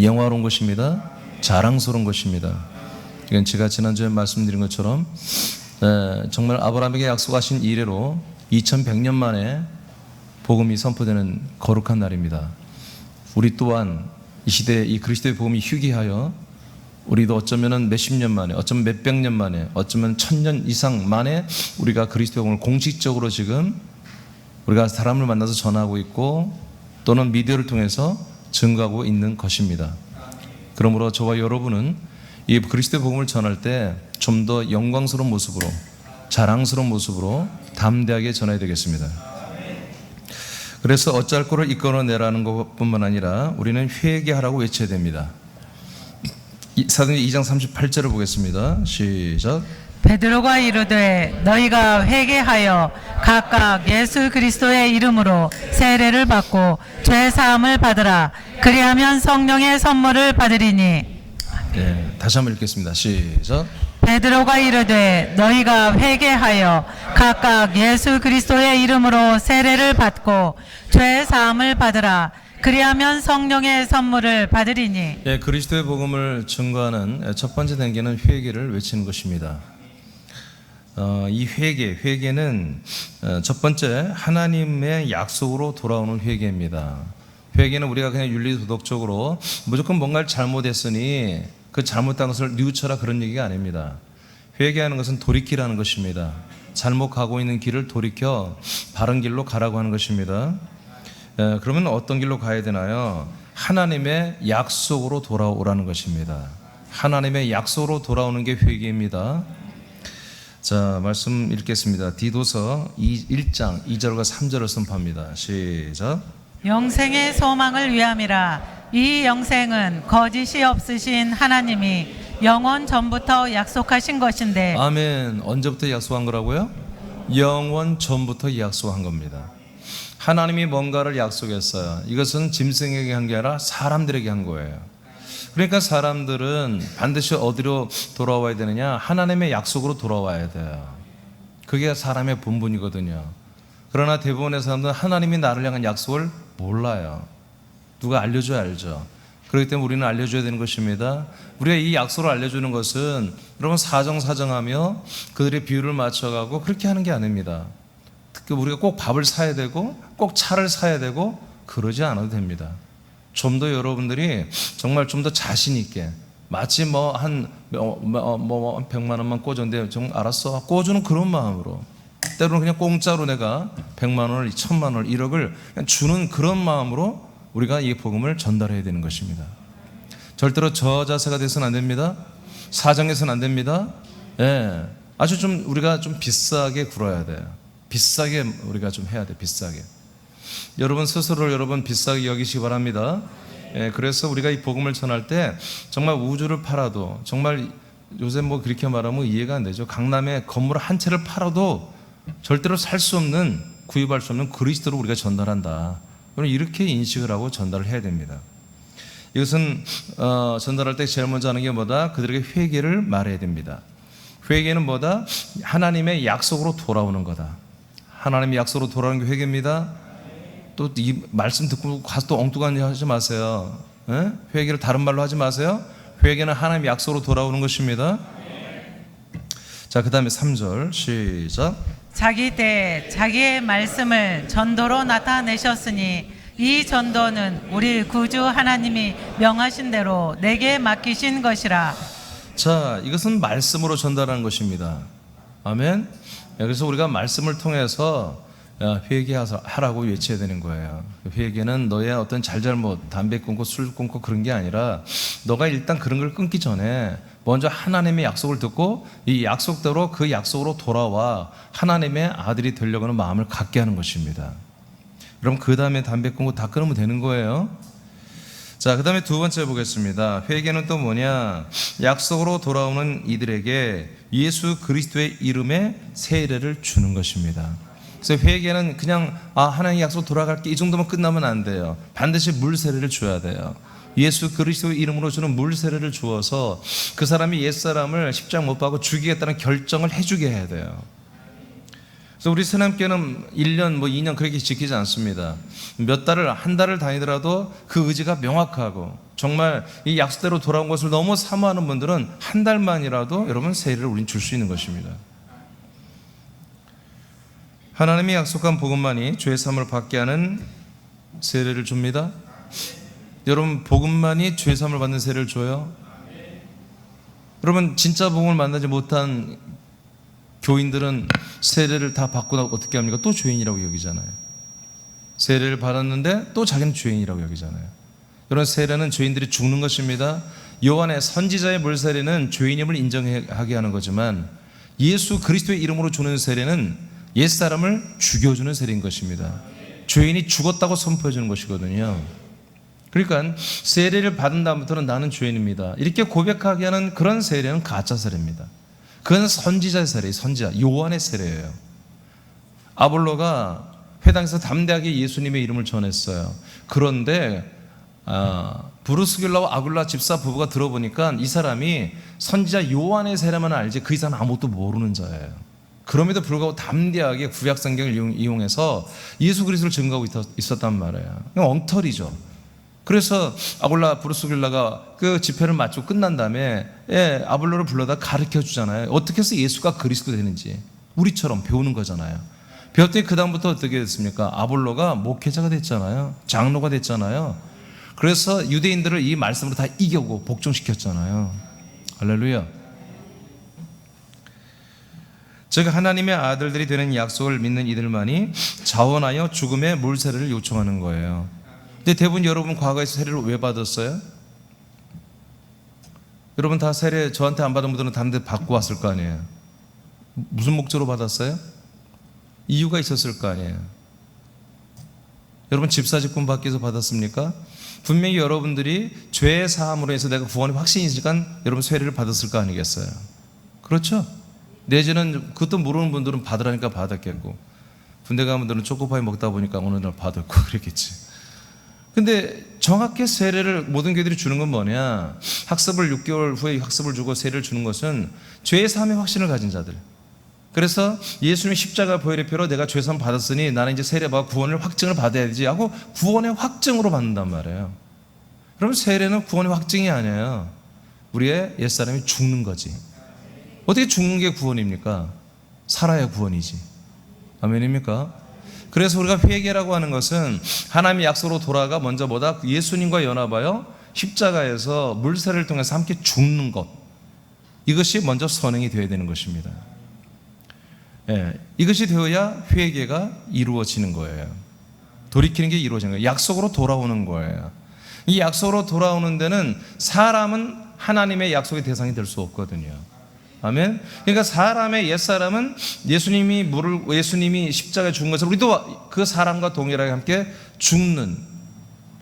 영화로운 것입니다. 자랑스러운 것입니다. 이건 제가 지난주에 말씀드린 것처럼 정말 아브라함에게 약속하신 이래로 2100년 만에 복음이 선포되는 거룩한 날입니다. 우리 또한 이 시대에 이 그리스도의 복음이 휴게하여 우리도 어쩌면 몇십 년 만에, 어쩌면 몇백 년 만에, 어쩌면 1000년 이상 만에 우리가 그리스도의 복음을 공식적으로 지금 우리가 사람을 만나서 전하고 있고 또는 미디어를 통해서 증거하고 있는 것입니다. 그러므로 저와 여러분은 이 그리스도의 복음을 전할 때 좀 더 영광스러운 모습으로, 자랑스러운 모습으로 담대하게 전해야 되겠습니다. 그래서 어쩔 거를 이끌어내라는 것뿐만 아니라 우리는 회개하라고 외쳐야 됩니다. 사도행전 2장 38절을 보겠습니다. 시작. 베드로가 이르되 너희가 회개하여 각각 예수 그리스도의 이름으로 세례를 받고 죄 사함을 받으라. 그리하면 성령의 선물을 받으리니. 다시 한번 읽겠습니다. 시작. 베드로가 이르되 너희가 회개하여 각각 예수 그리스도의 이름으로 세례를 받고 죄 사함을 받으라. 그리하면 성령의 선물을 받으리니. 그리스도의 복음을 증거하는 첫 번째 단계는 회개를 외치는 것입니다. 이 회개는 첫 번째 하나님의 약속으로 돌아오는 회개입니다. 회개는 우리가 그냥 윤리도덕적으로 무조건 뭔가를 잘못했으니 그 잘못한 것을 뉘우쳐라 그런 얘기가 아닙니다. 회개하는 것은 돌이키라는 것입니다. 잘못 가고 있는 길을 돌이켜 바른 길로 가라고 하는 것입니다. 그러면 어떤 길로 가야 되나요? 하나님의 약속으로 돌아오라는 것입니다. 하나님의 약속으로 돌아오는 게 회개입니다. 자, 말씀 읽겠습니다. 디도서 1장 2절과 3절을 선포합니다. 시작. 영생의 소망을 위함이라. 이 영생은 거짓이 없으신 하나님이 영원 전부터 약속하신 것인데. 아멘. 언제부터 약속한 거라고요? 영원 전부터 약속한 겁니다. 하나님이 뭔가를 약속했어요. 이것은 짐승에게 한 게 아니라 사람들에게 한 거예요. 그러니까 사람들은 반드시 어디로 돌아와야 되느냐? 하나님의 약속으로 돌아와야 돼요. 그게 사람의 본분이거든요. 그러나 대부분의 사람들은 하나님이 나를 향한 약속을 몰라요. 누가 알려줘야 알죠. 그렇기 때문에 우리는 알려줘야 되는 것입니다. 우리가 이 약속을 알려주는 것은 여러분 사정사정하며 그들의 비율을 맞춰가고 그렇게 하는 게 아닙니다. 특히 우리가 꼭 밥을 사야 되고 꼭 차를 사야 되고 그러지 않아도 됩니다. 좀 더 여러분들이 정말 좀 더 자신 있게 마치 한 100만 원만 꿔줬는데 좀 알았어 꿔주는 그런 마음으로, 때로는 그냥 공짜로 내가 100만 원을 1000만 원을 1억을 그냥 주는 그런 마음으로 우리가 이 복음을 전달해야 되는 것입니다. 절대로 저자세가 돼서는 안 됩니다. 사정해서는 안 됩니다. 아주 좀 우리가 좀 비싸게 굴어야 돼요. 비싸게 우리가 좀 해야 돼. 비싸게. 여러분 스스로를 여러분 비싸게 여기시기 바랍니다. 그래서 우리가 이 복음을 전할 때 정말 우주를 팔아도, 정말 요새 뭐 그렇게 말하면 이해가 안 되죠. 강남에 건물 한 채를 팔아도 절대로 살 수 없는, 구입할 수 없는 그리스도를 우리가 전달한다. 이렇게 인식을 하고 전달을 해야 됩니다. 이것은 전달할 때 제일 먼저 하는 게 뭐다? 그들에게 회개를 말해야 됩니다. 회개는 뭐다? 하나님의 약속으로 돌아오는 거다. 하나님의 약속으로 돌아오는 게 회개입니다. 또 이 말씀 듣고 가서 또 엉뚱한 일 하지 마세요. 회개를 다른 말로 하지 마세요. 회개는 하나님의 약속으로 돌아오는 것입니다. 자, 그 다음에 3절 시작. 자기 때 자기의 말씀을 전도로 나타내셨으니 이 전도는 우리 구주 하나님이 명하신 대로 내게 맡기신 것이라. 자, 이것은 말씀으로 전달하는 것입니다. 아멘. 그래서 우리가 말씀을 통해서 회개하라고 외쳐야 되는 거예요. 회개는 너의 어떤 잘잘못, 담배 끊고 술 끊고 그런 게 아니라 너가 일단 그런 걸 끊기 전에 먼저 하나님의 약속을 듣고 이 약속대로 그 약속으로 돌아와 하나님의 아들이 되려고 하는 마음을 갖게 하는 것입니다. 그럼 그 다음에 담배 끊고 다 끊으면 되는 거예요. 자, 그 다음에 두 번째 보겠습니다. 회개는 또 뭐냐? 약속으로 돌아오는 이들에게 예수 그리스도의 이름에 세례를 주는 것입니다. 그래서 회개는 그냥 하나님 약속 돌아갈게 이 정도만 끝나면 안 돼요. 반드시 물 세례를 줘야 돼요. 예수 그리스도의 이름으로 주는 물 세례를 주어서 그 사람이 옛사람을 십자가 못 박고 죽이겠다는 결정을 해주게 해야 돼요. 그래서 우리 새남교회는 1년 2년 그렇게 지키지 않습니다. 몇 달을 한 달을 다니더라도 그 의지가 명확하고 정말 이 약속대로 돌아온 것을 너무 사모하는 분들은 한 달만이라도 여러분 세례를 우린 줄 수 있는 것입니다. 하나님이 약속한 복음만이 죄 사함을 받게 하는 세례를 줍니다. 여러분, 복음만이 죄 사함을 받는 세례를 줘요. 여러분, 진짜 복음을 만나지 못한 교인들은 세례를 다 받고 나서 어떻게 합니까? 또 죄인이라고 여기잖아요. 세례를 받았는데 또 자기는 죄인이라고 여기잖아요. 여러분, 세례는 죄인들이 죽는 것입니다. 요한의 선지자의 물세례는 죄인임을 인정하게 하는 거지만 예수 그리스도의 이름으로 주는 세례는 옛사람을 죽여주는 세례인 것입니다. 죄인이 죽었다고 선포해 주는 것이거든요. 그러니까 세례를 받은 다음부터는 나는 죄인입니다, 이렇게 고백하게 하는 그런 세례는 가짜 세례입니다. 그건 선지자의 세례예요. 선지자 요한의 세례예요. 아볼로가 회당에서 담대하게 예수님의 이름을 전했어요. 그런데 브루스길라와 아굴라 집사 부부가 들어보니까 이 사람이 선지자 요한의 세례만 알지 그 이상은 아무것도 모르는 자예요. 그럼에도 불구하고 담대하게 구약 성경을 이용해서 예수 그리스도를 증거하고 있었단 말이에요. 엉터리죠. 그래서 아볼라 브루스길라가 그 집회를 마치고 끝난 다음에 아볼로를 불러다 가르쳐 주잖아요. 어떻게 해서 예수가 그리스도 되는지 우리처럼 배우는 거잖아요. 배웠더니 그 다음부터 어떻게 됐습니까? 아볼로가 목회자가 됐잖아요. 장로가 됐잖아요. 그래서 유대인들을 이 말씀으로 다 이겨고 복종시켰잖아요. 할렐루야. 즉 하나님의 아들들이 되는 약속을 믿는 이들만이 자원하여 죽음의 물세례를 요청하는 거예요. 근데 대부분 여러분 과거에서 세례를 왜 받았어요? 여러분 다 세례 저한테 안 받은 분들은 다른 데 받고 왔을 거 아니에요. 무슨 목적으로 받았어요? 이유가 있었을 거 아니에요. 여러분 집사직분 받기 위해서 받았습니까? 분명히 여러분들이 죄 사함으로 해서 내가 구원의 확신이 있으니까 여러분 세례를 받았을 거 아니겠어요? 그렇죠? 내지는 그것도 모르는 분들은 받으라니까 받았겠고, 군대 가는 분들은 초코파이 먹다 보니까 어느 날 받았고 그랬겠지. 근데 정확히 세례를 모든 교회들이 주는 건 뭐냐? 학습을 6개월 후에 학습을 주고 세례를 주는 것은 죄 사함의 확신을 가진 자들. 그래서 예수님의 십자가 보혈의 피로 내가 죄 사함 받았으니 나는 이제 세례받아 구원을 확증을 받아야지 하고 구원의 확증으로 받는단 말이에요. 그러면 세례는 구원의 확증이 아니에요. 우리의 옛사람이 죽는 거지. 어떻게 죽는 게 구원입니까? 살아야 구원이지. 아멘입니까? 그래서 우리가 회개라고 하는 것은 하나님의 약속으로 돌아가 먼저 뭐다? 예수님과 연합하여 십자가에서 물세례를 통해서 함께 죽는 것, 이것이 먼저 선행이 되어야 되는 것입니다. 이것이 되어야 회개가 이루어지는 거예요. 돌이키는 게 이루어지는 거예요. 약속으로 돌아오는 거예요. 이 약속으로 돌아오는 데는 사람은 하나님의 약속의 대상이 될 수 없거든요. 아멘. 그러니까 사람의 옛사람은 예수님이 십자가에 죽은 것을 우리도 그 사람과 동일하게 함께 죽는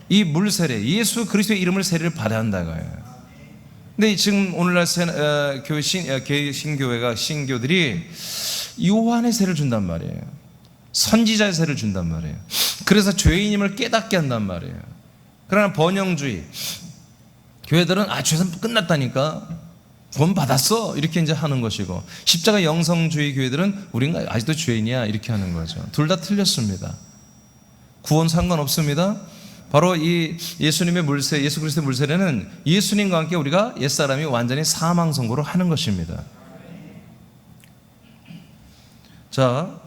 이 물세례, 예수 그리스도의 이름을 세례를 받아야 한다 이거예요. 근데 지금 오늘날 신교회가 신교들이 요한의 세례를 준단 말이에요. 선지자의 세례를 준단 말이에요. 그래서 죄인임을 깨닫게 한단 말이에요. 그러나 번영주의 교회들은 죄는 끝났다니까 구원 받았어 이렇게 이제 하는 것이고, 십자가 영성주의 교회들은 우리가 아직도 죄인이야 이렇게 하는 거죠. 둘 다 틀렸습니다. 구원 상관없습니다. 바로 이 예수님의 물세, 예수 그리스도의 물세례는 예수님과 함께 우리가 옛사람이 완전히 사망 선고를 하는 것입니다. 자,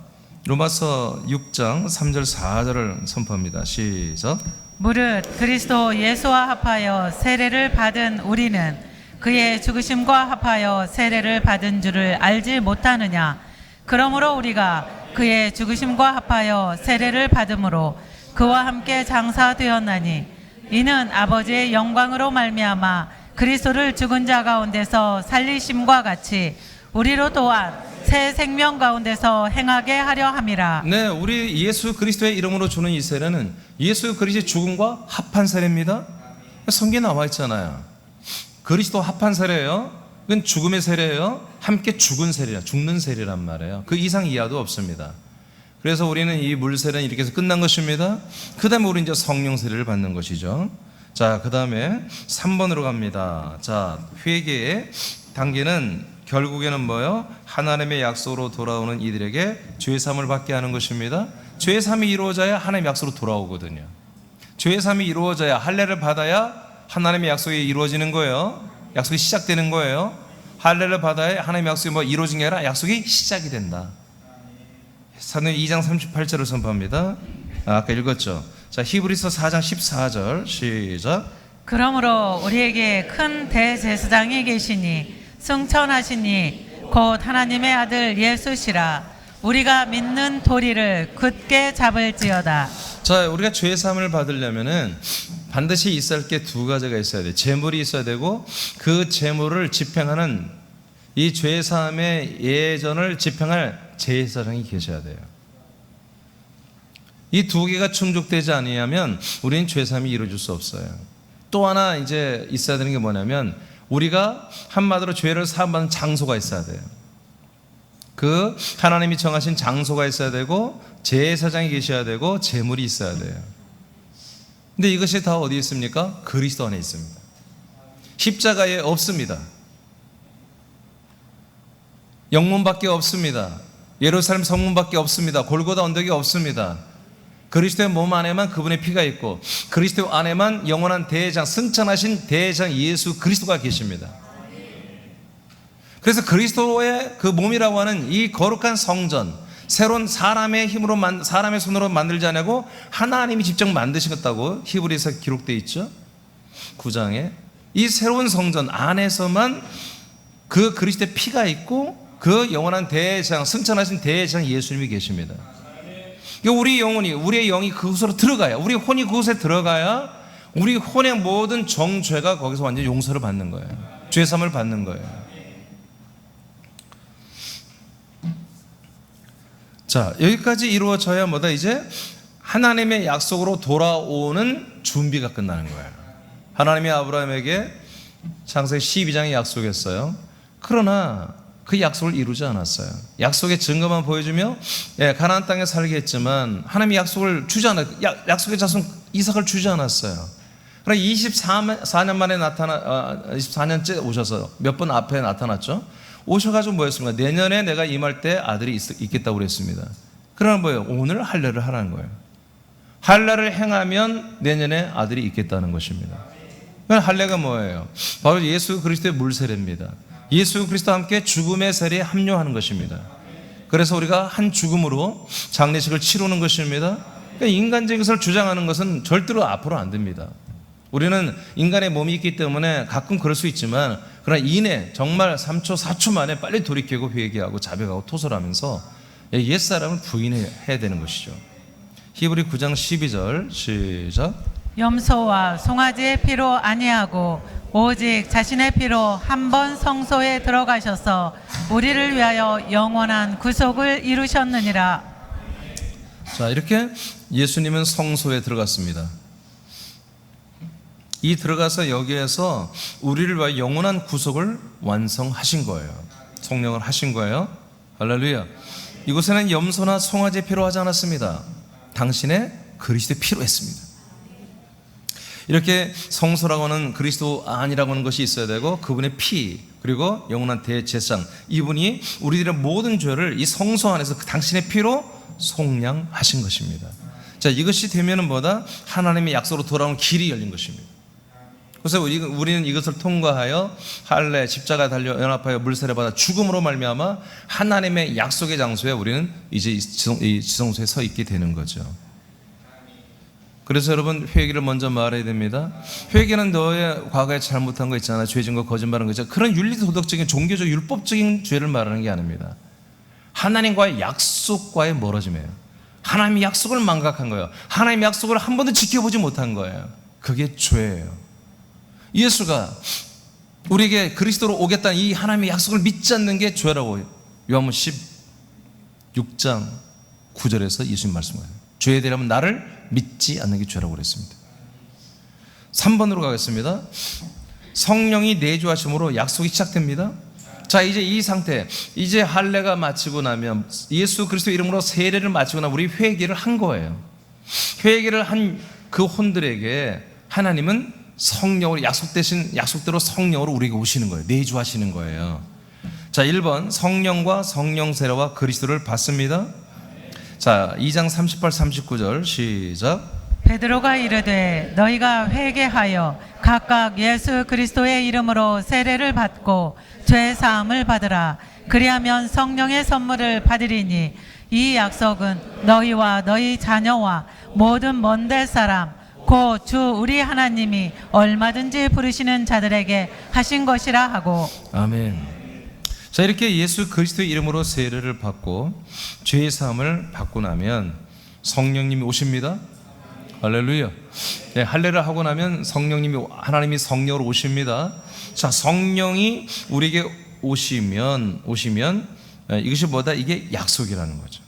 로마서 6장 3절 4절을 선포합니다. 시작. 무릇 그리스도 예수와 합하여 세례를 받은 우리는 그의 죽으심과 합하여 세례를 받은 줄을 알지 못하느냐? 그러므로 우리가 그의 죽으심과 합하여 세례를 받음으로 그와 함께 장사되었나니 이는 아버지의 영광으로 말미암아 그리스도를 죽은 자 가운데서 살리심과 같이 우리로 또한 새 생명 가운데서 행하게 하려 함이라. 네, 우리 예수 그리스도의 이름으로 주는 이 세례는 예수 그리스도의 죽음과 합한 세례입니다. 성경에 나와 있잖아요. 그리스도 합한 세례예요. 그건 죽음의 세례예요. 함께 죽은 세례야. 죽는 세례란 말이에요. 그 이상 이하도 없습니다. 그래서 우리는 이 물세례는 이렇게 해서 끝난 것입니다. 그 다음에 우리 이제 성령 세례를 받는 것이죠. 자, 그 다음에 3번으로 갑니다. 자, 회개의 단계는 결국에는 뭐예요? 하나님의 약속으로 돌아오는 이들에게 죄사함을 받게 하는 것입니다. 죄사함이 이루어져야 하나님의 약속으로 돌아오거든요. 죄사함이 이루어져야 할례를 받아야 하나님의 약속이 이루어지는 거예요. 약속이 시작되는 거예요. 할례를 받아야 하나님의 약속이 뭐 이루어진 게 아니라 약속이 시작이 된다. 사도행전 2장 38절을 선포합니다. 아까 읽었죠. 자, 히브리서 4장 14절 시작. 그러므로 우리에게 큰 대제사장이 계시니 승천하시니 곧 하나님의 아들 예수시라. 우리가 믿는 도리를 굳게 잡을지어다. 자, 우리가 죄 사함을 받으려면은 반드시 있어야 할 게 두 가지가 있어야 돼. 제물이 있어야 되고 그 제물을 집행하는 이 죄 사함의 예전을 집행할 제사장이 계셔야 돼요. 이 두 개가 충족되지 아니하면 우리는 죄 사함이 이루어질 수 없어요. 또 하나 이제 있어야 되는 게 뭐냐면 우리가 한마디로 죄를 사함받는 장소가 있어야 돼요. 그 하나님이 정하신 장소가 있어야 되고 제사장이 계셔야 되고 제물이 있어야 돼요. 근데 이것이 다 어디에 있습니까? 그리스도 안에 있습니다. 십자가에 없습니다. 영문밖에 없습니다. 예루살렘 성문밖에 없습니다. 골고다 언덕이 없습니다. 그리스도의 몸 안에만 그분의 피가 있고 그리스도 안에만 영원한 대장, 승천하신 대장 예수 그리스도가 계십니다. 그래서 그리스도의 그 몸이라고 하는 이 거룩한 성전, 새로운 사람의 힘으로 사람의 손으로 만들지 않고 하나님이 직접 만드시겠다고 히브리서 기록되어 있죠. 9장에 이 새로운 성전 안에서만 그 그리스도의 피가 있고 그 영원한 대장, 승천하신 대장 예수님이 계십니다. 우리 영혼이, 우리의 영이 그곳으로 들어가야, 우리 혼이 그곳에 들어가야 우리 혼의 모든 정죄가 거기서 완전히 용서를 받는 거예요. 죄사함을 받는 거예요. 자, 여기까지 이루어져야 뭐다? 이제 하나님의 약속으로 돌아오는 준비가 끝나는 거예요. 하나님이 아브라함에게 창세기 12장에 약속했어요. 그러나 그 약속을 이루지 않았어요. 약속의 증거만 보여주며 가나안 땅에 살게 했지만 하나님이 약속을 주지 않았어요. 약속의 자손 이삭을 주지 않았어요. 그러나 24년 만에 24년째 오셔서 몇 번 앞에 나타났죠. 오셔가지고 뭐였습니까? 내년에 내가 임할 때 아들이 있겠다고 그랬습니다. 그러나 뭐예요? 오늘 할례를 하라는 거예요. 할례를 행하면 내년에 아들이 있겠다는 것입니다. 할례가 뭐예요? 바로 예수 그리스도의 물세례입니다. 예수 그리스도와 함께 죽음의 세례에 합류하는 것입니다. 그래서 우리가 한 죽음으로 장례식을 치르는 것입니다. 그러니까 인간적인 것을 주장하는 것은 절대로 앞으로 안 됩니다. 우리는 인간의 몸이 있기 때문에 가끔 그럴 수 있지만 그러나 이내 정말 3초 4초 만에 빨리 돌이키고 회개하고 자백하고 토설하면서 옛사람을 부인해야 되는 것이죠. 히브리 9장 12절 시작. 염소와 송아지의 피로 아니하고 오직 자신의 피로 한 번 성소에 들어가셔서 우리를 위하여 영원한 구속을 이루셨느니라. 자, 이렇게 예수님은 성소에 들어갔습니다. 이 들어가서 여기에서 우리를 위하여 영원한 구속을 완성하신 거예요. 성령을 하신 거예요. 할렐루야. 이곳에는 염소나 송아지의 피로 하지 않았습니다. 당신의 그리스도의 피로 했습니다. 이렇게 성소라고 하는 그리스도 안이라고 하는 것이 있어야 되고 그분의 피 그리고 영원한 대제사장 이분이 우리들의 모든 죄를 이 성소 안에서 그 당신의 피로 속량하신 것입니다. 자, 이것이 되면은 뭐다? 하나님의 약속으로 돌아오는 길이 열린 것입니다. 그래서 우리는 이것을 통과하여 할례, 십자가 달려 연합하여 물세례 받아 죽음으로 말미암아 하나님의 약속의 장소에 우리는 이제 이 지성소에 서 있게 되는 거죠. 그래서 여러분 회개를 먼저 말해야 됩니다. 회개는 너의 과거에 잘못한 거 있잖아, 죄진 거, 거짓말한 거 있잖아, 그런 윤리도덕적인 종교적 율법적인 죄를 말하는 게 아닙니다. 하나님과의 약속과의 멀어짐이에요. 하나님의 약속을 망각한 거예요. 하나님의 약속을 한 번도 지켜보지 못한 거예요. 그게 죄예요. 예수가 우리에게 그리스도로 오겠다는 이 하나님의 약속을 믿지 않는 게 죄라고 요한복음 16장 9절에서 예수님 말씀하세요. 죄에 대하면 나를 믿지 않는 게 죄라고 그랬습니다. 3번으로 가겠습니다. 성령이 내주하심으로 약속이 시작됩니다. 자, 이제 이 상태, 이제 할례가 마치고 나면 예수 그리스도 이름으로 세례를 마치고 나면 우리 회개를 한 거예요. 회개를 한 그 혼들에게 하나님은 성령으로 약속대로 성령으로 우리에게 오시는 거예요. 내주하시는 거예요. 자, 1번 성령과 성령 세례와 그리스도를 받습니다. 자, 2장 38, 39절 시작. 베드로가 이르되 너희가 회개하여 각각 예수 그리스도의 이름으로 세례를 받고 죄 사함을 받으라. 그리하면 성령의 선물을 받으리니 이 약속은 너희와 너희 자녀와 모든 먼데 사람 곧 주 우리 하나님이 얼마든지 부르시는 자들에게 하신 것이라 하고. 아멘. 자, 이렇게 예수 그리스도의 이름으로 세례를 받고 죄의 사함을 받고 나면 성령님이 오십니다. 할렐루야. 네, 할례를 하고 나면 하나님이 성령으로 오십니다. 자, 성령이 우리에게 오시면 이것이 뭐다? 이게 약속이라는 거죠.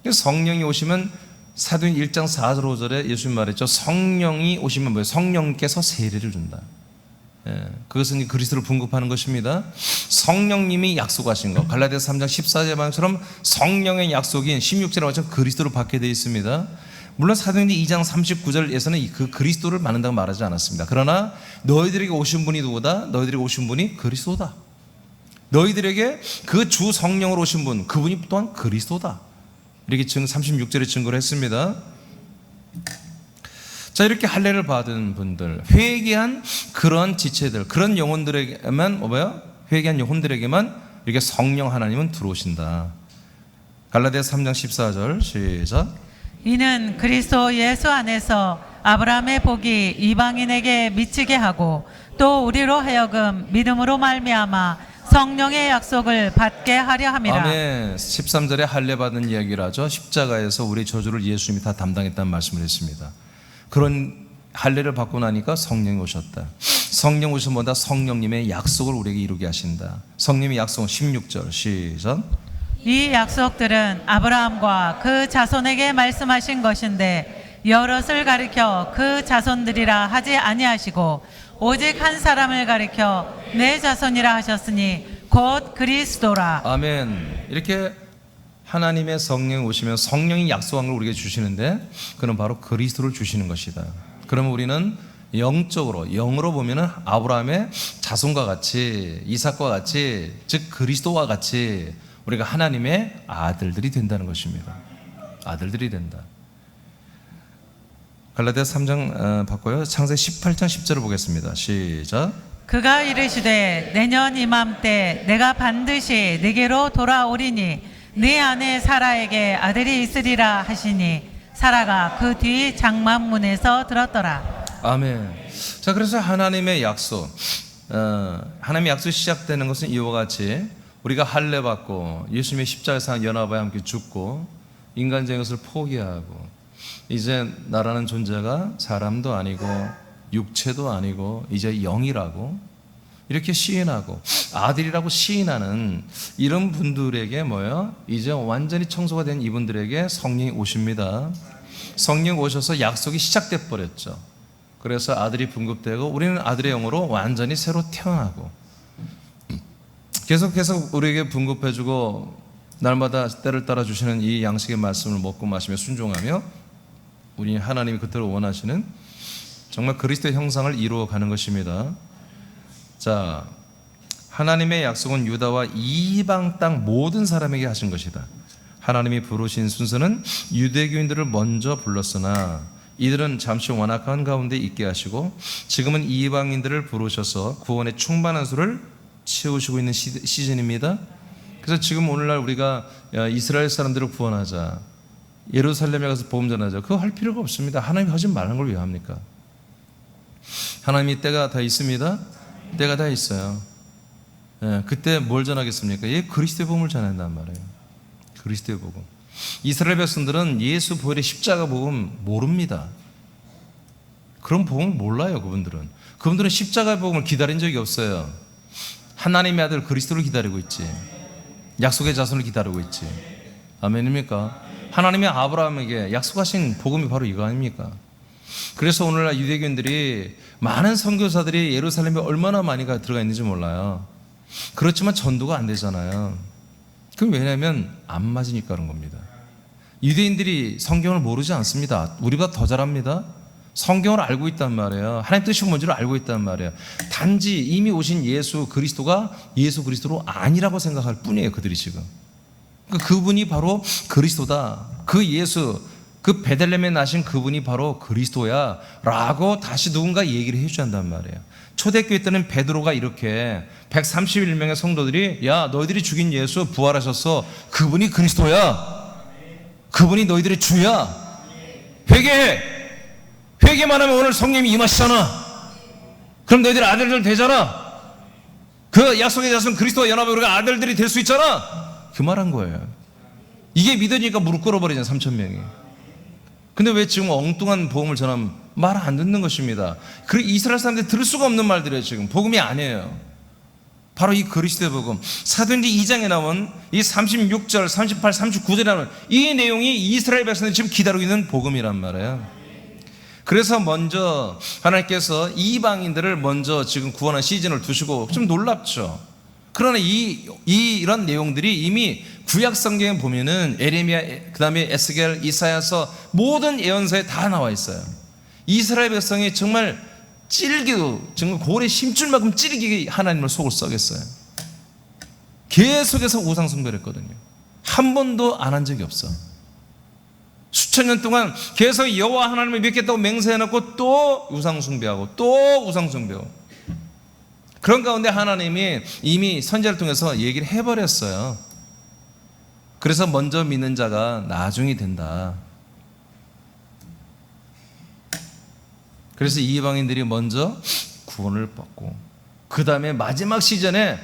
성령이 오시면 사도행 1장 4절 5절에 예수님 말했죠. 성령이 오시면 뭐예요? 성령께서 세례를 준다. 그것은 그리스도를 분급하는 것입니다. 성령님이 약속하신 것, 갈라디아서 3장 14절 말처럼 성령의 약속인 16절에 마찬 그리스도를 받게 되어 있습니다. 물론 사도행전 2장 39절에서는 그 그리스도를 받는다고 말하지 않았습니다. 그러나 너희들에게 오신 분이 누구다? 너희들에게 오신 분이 그리스도다. 너희들에게 그 주 성령으로 오신 분, 그분이 또한 그리스도다. 이렇게 36절에 증거를 했습니다. 자, 이렇게 할례를 받은 분들, 회개한 그런 지체들, 그런 영혼들에게만 회개한 영혼들에게만 이렇게 성령 하나님은 들어오신다. 갈라디아서 3장 14절 시작. 이는 그리스도 예수 안에서 아브라함의 복이 이방인에게 미치게 하고 또 우리로 하여금 믿음으로 말미암아 성령의 약속을 받게 하려 함이라. 아멘. 13절에 할례 받은 이야기를 하죠. 십자가에서 우리 저주를 예수님이 다 담당했다는 말씀을 했습니다. 그런 할례를 받고 나니까 성령이 오셨다. 성령 오시면 뭐다? 성령님의 약속을 우리에게 이루게 하신다. 성령의 약속은 16절 시작. 이 약속들은 아브라함과 그 자손에게 말씀하신 것인데 여럿을 가리켜 그 자손들이라 하지 아니하시고 오직 한 사람을 가리켜 내 자손이라 하셨으니 곧 그리스도라. 아멘. 이렇게 하나님의 성령이 오시면 성령이 약속한 걸 우리에게 주시는데 그는 바로 그리스도를 주시는 것이다. 그러면 우리는 영으로 보면은 아브라함의 자손과 같이, 이삭과 같이, 즉 그리스도와 같이 우리가 하나님의 아들들이 된다는 것입니다. 아들들이 된다. 갈라디아서 3장 바꿔요. 창세기 18장 10절을 보겠습니다. 시작. 그가 이르시되 내년 이맘때 내가 반드시 네게로 돌아오리니 네 아내 사라에게 아들이 있으리라 하시니 사라가 그 뒤 장막문에서 들었더라. 아멘. 자, 그래서 하나님의 약속, 하나님의 약속이 시작되는 것은 이와 같이 우리가 할례 받고 예수님의 십자가에서 연합하여 함께 죽고 인간적인 것을 포기하고 이제 나라는 존재가 사람도 아니고 육체도 아니고 이제 영이라고 이렇게 시인하고 아들이라고 시인하는 이런 분들에게 이제 완전히 청소가 된 이분들에게 성령이 오십니다. 성령 오셔서 약속이 시작돼 버렸죠. 그래서 아들이 분급되고 우리는 아들의 영으로 완전히 새로 태어나고 계속해서 우리에게 분급해주고 날마다 때를 따라 주시는 이 양식의 말씀을 먹고 마시며 순종하며 우리 하나님이 그토록 원하시는 정말 그리스도의 형상을 이루어가는 것입니다. 자, 하나님의 약속은 유다와 이방 땅 모든 사람에게 하신 것이다. 하나님이 부르신 순서는 유대교인들을 먼저 불렀으나 이들은 잠시 완악한 가운데 있게 하시고 지금은 이방인들을 부르셔서 구원의 충만한 수를 채우시고 있는 시즌입니다. 그래서 지금 오늘날 우리가 이스라엘 사람들을 구원하자, 예루살렘에 가서 복음 전하자, 그거 할 필요가 없습니다. 하나님이 하지 말라는 걸 왜 합니까? 하나님이 때가 다 있습니다. 때가 다 있어요. 그때 뭘 전하겠습니까? 그리스도의 복음을 전한단 말이에요. 그리스도의 복음. 이스라엘 백성들은 예수 부활의 십자가 복음 모릅니다. 그런 복음을 몰라요. 그분들은 십자가 복음을 기다린 적이 없어요. 하나님의 아들 그리스도를 기다리고 있지, 약속의 자손을 기다리고 있지. 아멘입니까? 하나님의 아브라함에게 약속하신 복음이 바로 이거 아닙니까? 그래서 오늘날 유대교인들이 많은 선교사들이 예루살렘에 얼마나 많이 들어가 있는지 몰라요. 그렇지만 전도가 안 되잖아요. 그럼 왜냐하면 안 맞으니까 그런 겁니다. 유대인들이 성경을 모르지 않습니다. 우리보다 더 잘합니다. 성경을 알고 있단 말이에요. 하나님 뜻이 뭔지를 알고 있단 말이에요. 단지 이미 오신 예수 그리스도가 예수 그리스도로 아니라고 생각할 뿐이에요. 그들이 지금. 그분이 바로 그리스도다. 그 예수, 그 베들레헴에 나신 그분이 바로 그리스도야 라고 다시 누군가 얘기를 해줘야 한단 말이에요. 초대교회 때는 베드로가 이렇게 131명의 성도들이 야 너희들이 죽인 예수 부활하셨어, 그분이 그리스도야, 그분이 너희들의 주야, 회개해, 회개만 하면 오늘 성령님이 임하시잖아, 그럼 너희들 아들들 되잖아, 그 약속의 자손 그리스도와 연합해 우리가 아들들이 될 수 있잖아, 그 말한 거예요. 이게 믿으니까 무릎 꿇어버리잖아요, 3,000명이. 근데 왜 지금 엉뚱한 복음을 전하면 말 안 듣는 것입니다. 그 이스라엘 사람들이 들을 수가 없는 말들이에요. 지금 복음이 아니에요. 바로 이 그리스도의 복음, 사도행전 2장에 나온 이 36절, 38, 39절에 나오는 이 내용이 이스라엘 백성들이 지금 기다리고 있는 복음이란 말이에요. 그래서 먼저 하나님께서 이방인들을 먼저 지금 구원한 시즌을 두시고, 좀 놀랍죠. 그러나 이런 내용들이 이미 구약 성경에 보면은 에레미야, 그 다음에 에스겔, 이사야서 모든 예언서에 다 나와 있어요. 이스라엘 백성이 정말 찔기도, 정말 고래 심줄 만큼 찌르게 하나님을 속을 썩였어요. 계속해서 우상 숭배를 했거든요. 한 번도 안 한 적이 없어. 수천 년 동안 계속 여호와 하나님을 믿겠다고 맹세해놓고 또 우상 숭배하고 또 우상 숭배하고, 그런 가운데 하나님이 이미 선지자를 통해서 얘기를 해버렸어요. 그래서 먼저 믿는 자가 나중이 된다. 그래서 이방인들이 먼저 구원을 받고, 그 다음에 마지막 시즌에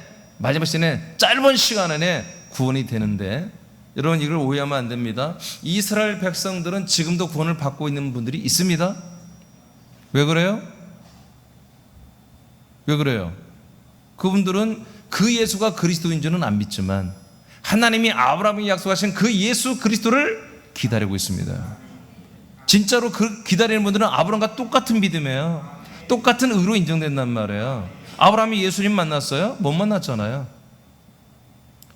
짧은 시간 안에 구원이 되는데, 여러분 이걸 오해하면 안 됩니다. 이스라엘 백성들은 지금도 구원을 받고 있는 분들이 있습니다. 왜 그래요? 왜 그래요? 그분들은 그 예수가 그리스도인 줄은 안 믿지만 하나님이 아브라함이 약속하신 그 예수 그리스도를 기다리고 있습니다. 진짜로 그 기다리는 분들은 아브라함과 똑같은 믿음이에요. 똑같은 의로 인정된단 말이에요. 아브라함이 예수님 만났어요? 못 만났잖아요.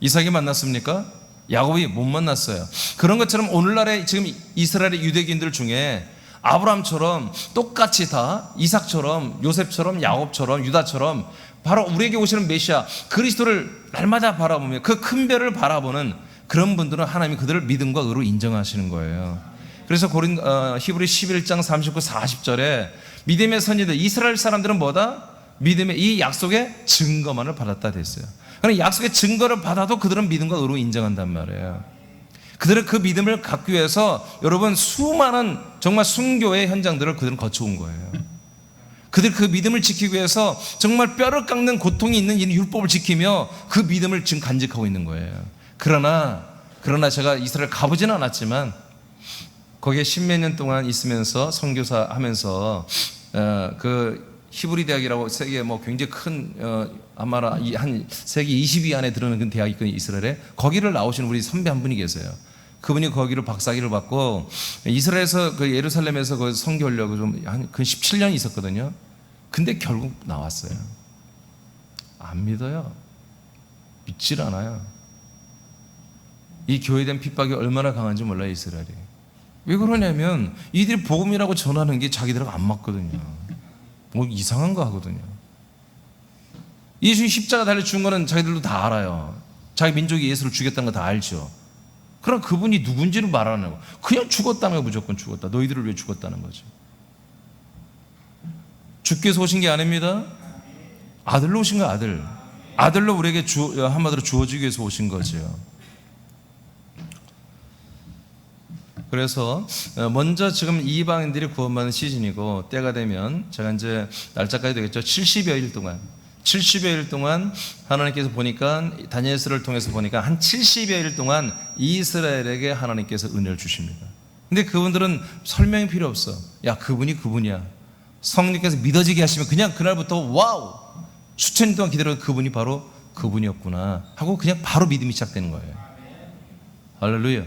이삭이 만났습니까? 야곱이 못 만났어요. 그런 것처럼 오늘날의 지금 이스라엘의 유대인들 중에 아브라함처럼 똑같이 다 이삭처럼 요셉처럼 야곱처럼 유다처럼 바로 우리에게 오시는 메시아 그리스도를 날마다 바라보며 그 큰 별을 바라보는 그런 분들은 하나님이 그들을 믿음과 의로 인정하시는 거예요. 그래서 히브리 11장 39, 40절에 믿음의 선지들 이스라엘 사람들은 뭐다? 믿음의 이 약속의 증거만을 받았다 됐어요. 그러나 약속의 증거를 받아도 그들은 믿음과 의로 인정한단 말이에요. 그들은 그 믿음을 갖기 위해서 여러분 수많은 정말 순교의 현장들을 그들은 거쳐온 거예요. 그들 그 믿음을 지키기 위해서 정말 뼈를 깎는 고통이 있는 이 율법을 지키며 그 믿음을 지금 간직하고 있는 거예요. 그러나 제가 이스라엘 가보지는 않았지만 거기에 십몇 년 동안 있으면서 선교사 하면서 그 히브리 대학이라고 세계 굉장히 큰 아마 한 세계 20위 안에 들어오는 그 대학이 있거든요, 이스라엘에. 거기를 나오시는 우리 선배 한 분이 계세요. 그분이 거기를 박사학위를 받고 이스라엘에서 그 예루살렘에서 그 선교하려고 좀 한 17년 있었거든요. 근데 결국 나왔어요. 안 믿어요. 믿질 않아요. 이 교회에 대한 핍박이 얼마나 강한지 몰라요, 이스라엘이. 왜 그러냐면 이들이 복음이라고 전하는 게 자기들하고 안 맞거든요. 뭐 이상한 거 하거든요. 예수님 십자가 달려 죽은 거는 자기들도 다 알아요. 자기 민족이 예수를 죽였다는 거 다 알죠. 그럼 그분이 누군지는 말 안 하고 그냥 죽었다면 무조건 죽었다. 너희들을 위해 죽었다는 거죠. 주께서 오신 게 아닙니다. 아들로 오신 거 아들. 아들로 우리에게 한마디로 주어지기 위해서 오신 거죠. 그래서 먼저 지금 이방인들이 구원받는 시즌이고, 때가 되면 제가 이제 날짜까지 되겠죠. 70여일 동안 하나님께서 보니까 다니엘서를 통해서 보니까 한 70여일 동안 이스라엘에게 하나님께서 은혜를 주십니다. 근데 그분들은 설명이 필요 없어. 야, 그분이 그분이야. 성령께서 믿어지게 하시면 그냥 그날부터 와우, 수천 년 동안 기다려온 그분이 바로 그분이었구나 하고 그냥 바로 믿음이 시작되는 거예요. 할렐루야.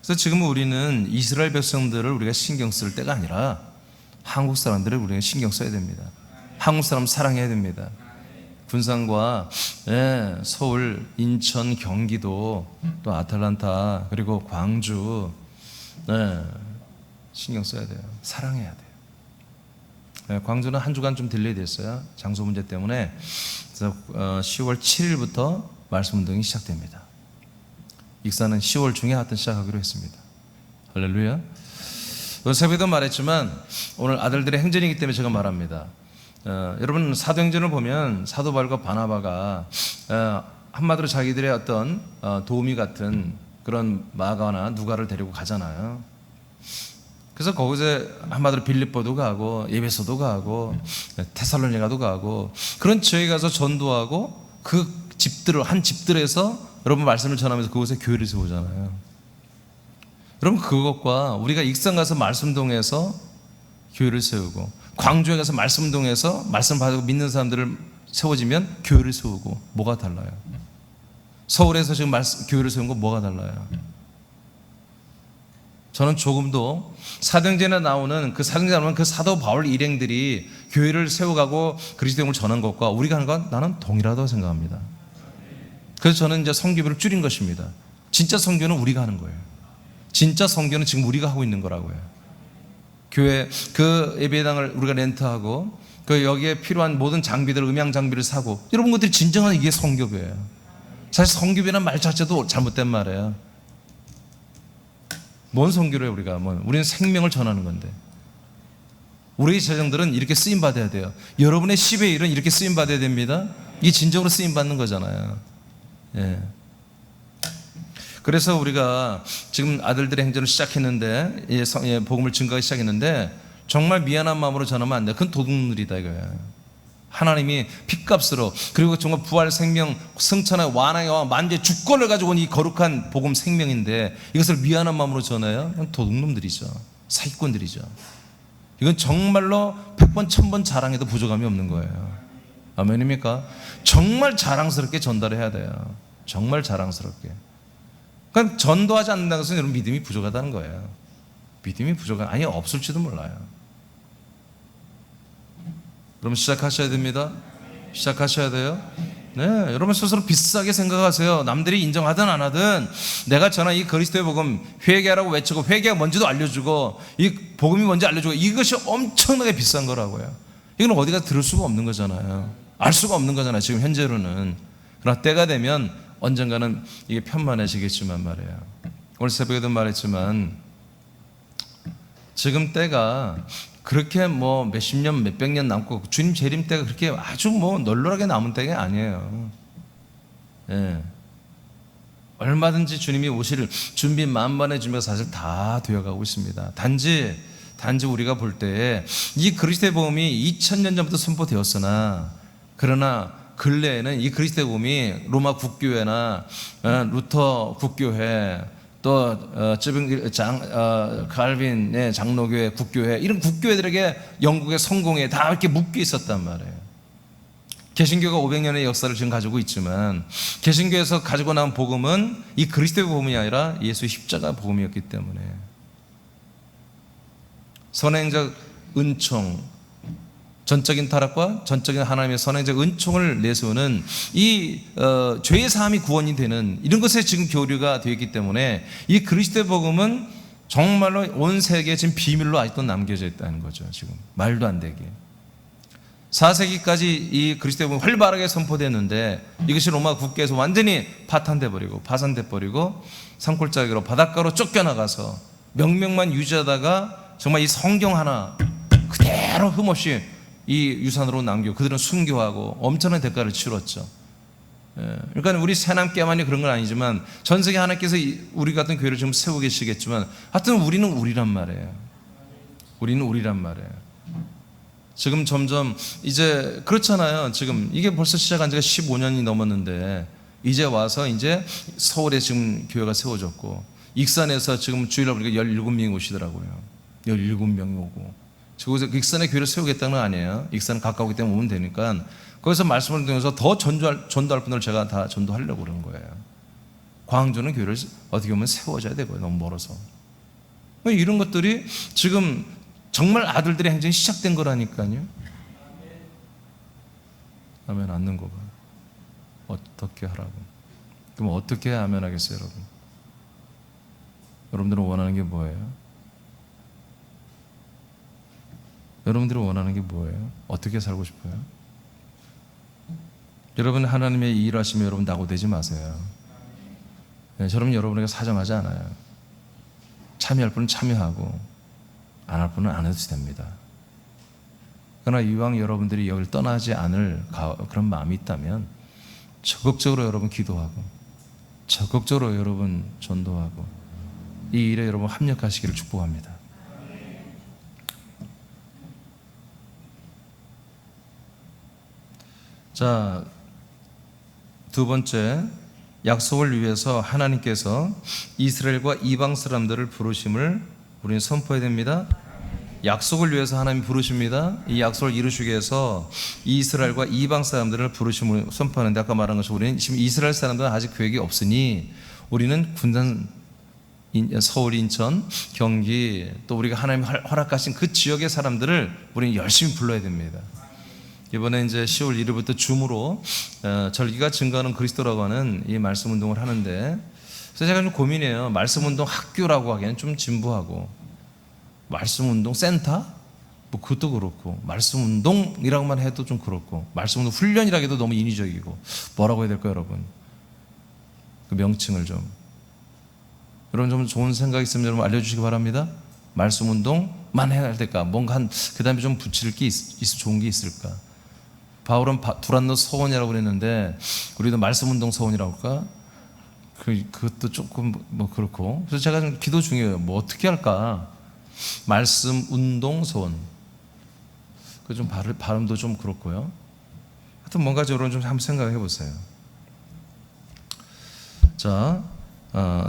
그래서 지금 우리는 이스라엘 백성들을 우리가 신경 쓸 때가 아니라 한국 사람들을 우리가 신경 써야 됩니다. 한국 사람 사랑해야 됩니다. 군산과 서울, 인천, 경기도, 또 아틀란타, 그리고 광주 신경 써야 돼요. 사랑해야 돼요. 광주는 한 주간 좀 딜레이 됐어요. 장소 문제 때문에. 그래서 10월 7일부터 말씀 운동이 시작됩니다. 익사는 10월 중에 하여튼 시작하기로 했습니다. 할렐루야. 오늘 새벽에도 말했지만 오늘 아들들의 행전이기 때문에 제가 말합니다. 여러분 사도행전을 보면 사도 바울과 바나바가 한마디로 자기들의 어떤 도우미 같은 그런 마가나 누가를 데리고 가잖아요. 그래서 거기서 한마디로 빌립보도 가고 에베소도 가고 테살로니가도 가고 그런 지역에 가서 전도하고 그 집들을 한 집들에서 여러분 말씀을 전하면서 그곳에 교회를 세우잖아요. 여러분 그것과 우리가 익산 가서 말씀동에서 교회를 세우고 광주에 가서 말씀동에서 말씀 받고 믿는 사람들을 세워지면 교회를 세우고 뭐가 달라요? 서울에서 지금 교회를 세운 거 뭐가 달라요? 저는 조금도 사도행전에 나오는 그 사도 바울 일행들이 교회를 세워가고 그리스도인을 전한 것과 우리가 하는 건 나는 동일하다고 생각합니다. 그래서 저는 이제 선교비를 줄인 것입니다. 진짜 선교는 우리가 하는 거예요. 진짜 선교는 지금 우리가 하고 있는 거라고요. 교회 그 예배당을 우리가 렌트하고 그 여기에 필요한 모든 장비들, 음향 장비를 사고 이런 것들이 진정한 이게 선교비예요. 사실 선교비라는 말 자체도 잘못된 말이에요. 뭔 선교를 해요 우리가? 우리는 생명을 전하는 건데. 우리의 재정들은 이렇게 쓰임 받아야 돼요. 여러분의 10의 일은 이렇게 쓰임 받아야 됩니다. 이게 진정으로 쓰임 받는 거잖아요. 예. 그래서 우리가 지금 아들들의 행전을 시작했는데 복음을 증거하기 시작했는데 정말 미안한 마음으로 전하면 안 돼. 그건 도둑들이다 이거예요. 하나님이 핏값으로 그리고 정말 부활 생명 승천의 완화와 만주의 주권을 가지고 온 이 거룩한 복음 생명인데 이것을 미안한 마음으로 전해요? 도둑놈들이죠. 사기꾼들이죠. 이건 정말로 100번 1000번 자랑해도 부족함이 없는 거예요. 아멘입니까? 정말 자랑스럽게 전달해야 돼요. 정말 자랑스럽게. 그러니까 전도하지 않는다는 것은 여러분 믿음이 부족하다는 거예요. 믿음이 부족한 아니 없을지도 몰라요. 여러분 시작하셔야 됩니다. 시작하셔야 돼요. 네, 여러분 스스로 비싸게 생각하세요. 남들이 인정하든 안 하든 내가 전한 이 그리스도의 복음 회개하라고 외치고 회개가 뭔지도 알려주고 이 복음이 뭔지 알려주고 이것이 엄청나게 비싼 거라고요. 이건 어디 가서 들을 수가 없는 거잖아요. 알 수가 없는 거잖아요. 지금 현재로는. 그러나 때가 되면 언젠가는 이게 편만해지겠지만 말이에요. 오늘 새벽에도 말했지만 지금 때가 그렇게 몇십 년, 몇백 년 남고 주님 재림 때가 그렇게 아주 널널하게 남은 때가 아니에요. 예. 얼마든지 주님이 오실 준비 만반의 준비가 사실 다 되어가고 있습니다. 단지 우리가 볼 때에 이 그리스도의 복음이 2000년 전부터 선포되었으나 그러나 근래에는 이 그리스도의 복음이 로마 국교회나 루터 국교회 또 칼빈의 장로교회, 국교회 이런 국교회들에게 영국의 성공에 다 이렇게 묶여 있었단 말이에요. 개신교가 500년의 역사를 지금 가지고 있지만 개신교에서 가지고 나온 복음은 이 그리스도의 복음이 아니라 예수의 십자가 복음이었기 때문에 선행적 은총, 전적인 타락과 전적인 하나님의 선행적 은총을 내세우는 이 죄의 사함이 구원이 되는 이런 것에 지금 교류가 되어 있기 때문에 이 그리스도의 복음은 정말로 온 세계에 지금 비밀로 아직도 남겨져 있다는 거죠. 지금 말도 안 되게 4세기까지 이 그리스도의 복음이 활발하게 선포됐는데 이것이 로마 국계에서 완전히 파탄돼 버리고 파산돼 버리고 산골짜기로 바닷가로 쫓겨나가서 명명만 유지하다가 정말 이 성경 하나 그대로 흠없이 이 유산으로 남기고 그들은 순교하고 엄청난 대가를 치렀죠. 그러니까 우리 새남깨만이 그런 건 아니지만 전 세계 하나님께서 우리 같은 교회를 지금 세우고 계시겠지만 하여튼 우리는 우리란 말이에요. 우리는 우리란 말이에요. 지금 점점 이제 그렇잖아요. 지금 이게 벌써 시작한 지가 15년이 넘었는데 이제 와서 이제 서울에 지금 교회가 세워졌고 익산에서 지금 주일날 보니까 17명이 오시더라고요. 17명이 오고 그곳에 익산의 교회를 세우겠다는 건 아니에요. 익산은 가까우기 때문에 오면 되니까 거기서 말씀을 통해서 더 전도할 분들을 제가 다 전도하려고 그러는 거예요. 광주는 교회를 어떻게 보면 세워줘야 되고요. 너무 멀어서. 이런 것들이 지금 정말 아들들의 행정이 시작된 거라니까요. 아멘 않는 거 봐. 어떻게 하라고. 그럼 어떻게 아멘 하겠어요, 여러분? 여러분들은 원하는 게 뭐예요? 여러분들이 원하는 게 뭐예요? 어떻게 살고 싶어요? 여러분 하나님의 일 하시면 여러분 낙오되지 마세요. 저는 여러분에게 사정하지 않아요. 참여할 분은 참여하고 안 할 분은 안 해도 됩니다. 그러나 이왕 여러분들이 여기를 떠나지 않을 그런 마음이 있다면 적극적으로 여러분 기도하고 적극적으로 여러분 전도하고 이 일에 여러분 합력하시기를 축복합니다. 자, 두 번째, 약속을 위해서 하나님께서 이스라엘과 이방 사람들을 부르심을 우리는 선포해야 됩니다. 약속을 위해서 하나님이 부르십니다. 이 약속을 이루시기 위해서 이스라엘과 이방 사람들을 부르심을 선포하는데, 아까 말한 것처럼 우리는 지금 이스라엘 사람들은 아직 계획이 없으니 우리는 군산, 서울, 인천, 경기, 또 우리가 하나님 허락하신 그 지역의 사람들을 우리는 열심히 불러야 됩니다. 이번에 이제 10월 1일부터 줌으로 절기가 증거하는 그리스도라고 하는 이 말씀 운동을 하는데, 그래서 제가 좀 고민해요. 말씀 운동 학교라고 하기에는 좀 진부하고, 말씀 운동 센터? 뭐 그것도 그렇고, 말씀 운동이라고만 해도 좀 그렇고, 말씀 운동 훈련이라고 해도 너무 인위적이고, 뭐라고 해야 될까요, 여러분? 그 명칭을 좀. 여러분 좀 좋은 생각 있으면 여러분 알려주시기 바랍니다. 말씀 운동만 해야 될까? 뭔가 그 다음에 좀 붙일 게 좋은 게 있을까? 바울은 두란노 서원이라고 그랬는데 우리도 말씀 운동 서원이라고 할까? 그것도 조금 뭐 그렇고. 그래서 제가 좀 기도 중이에요. 뭐 어떻게 할까? 말씀 운동 서원. 그 좀 발음도 좀 그렇고요. 하여튼 뭔가 여러분 좀 한번 생각해 보세요. 자,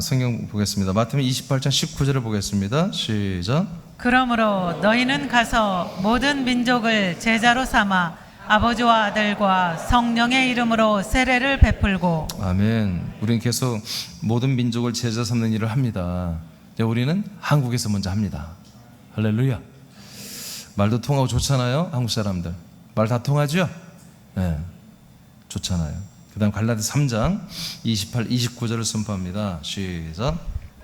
성경 보겠습니다. 마태복음 28장 19절을 보겠습니다. 시작. 그러므로 너희는 가서 모든 민족을 제자로 삼아 아버지와 아들과 성령의 이름으로 세례를 베풀고. 아멘. 우리는 계속 모든 민족을 제자 삼는 일을 합니다. 우리는 한국에서 먼저 합니다. 할렐루야. 말도 통하고 좋잖아요. 한국 사람들 말 다 통하죠? 네, 좋잖아요. 그 다음 갈라디아 3장 28, 29절을 선포합니다. 시작.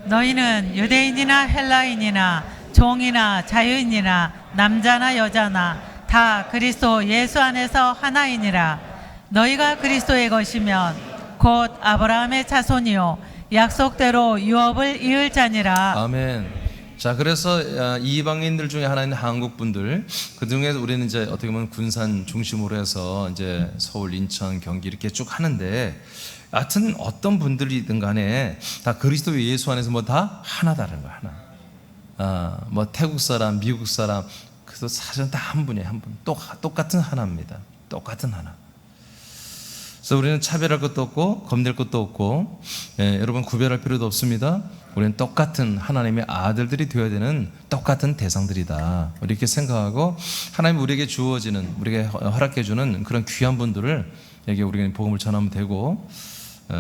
너희는 유대인이나 헬라인이나 종이나 자유인이나 남자나 여자나 다 그리스도 예수 안에서 하나이니라. 너희가 그리스도의 것이면 곧 아브라함의 자손이요 약속대로 유업을 이을 자니라. 아멘. 자, 그래서 이방인들 중에 하나인 한국 분들, 그 중에 우리는 이제 어떻게 보면 군산 중심으로 해서 이제 서울, 인천, 경기 이렇게 쭉 하는데, 하여튼 어떤 분들이든 간에 다 그리스도 예수 안에서 뭐 다 하나다는 거야, 하나. 뭐 태국 사람, 미국 사람, 그래서 사실은 다 한 분이에요, 한 분. 똑같은 하나입니다. 똑같은 하나. 그래서 우리는 차별할 것도 없고 겁낼 것도 없고, 여러분 구별할 필요도 없습니다. 우리는 똑같은 하나님의 아들들이 되어야 되는 똑같은 대상들이다. 이렇게 생각하고 하나님 우리에게 주어지는, 우리에게 허락해 주는 그런 귀한 분들을 여기 우리가 복음을 전하면 되고,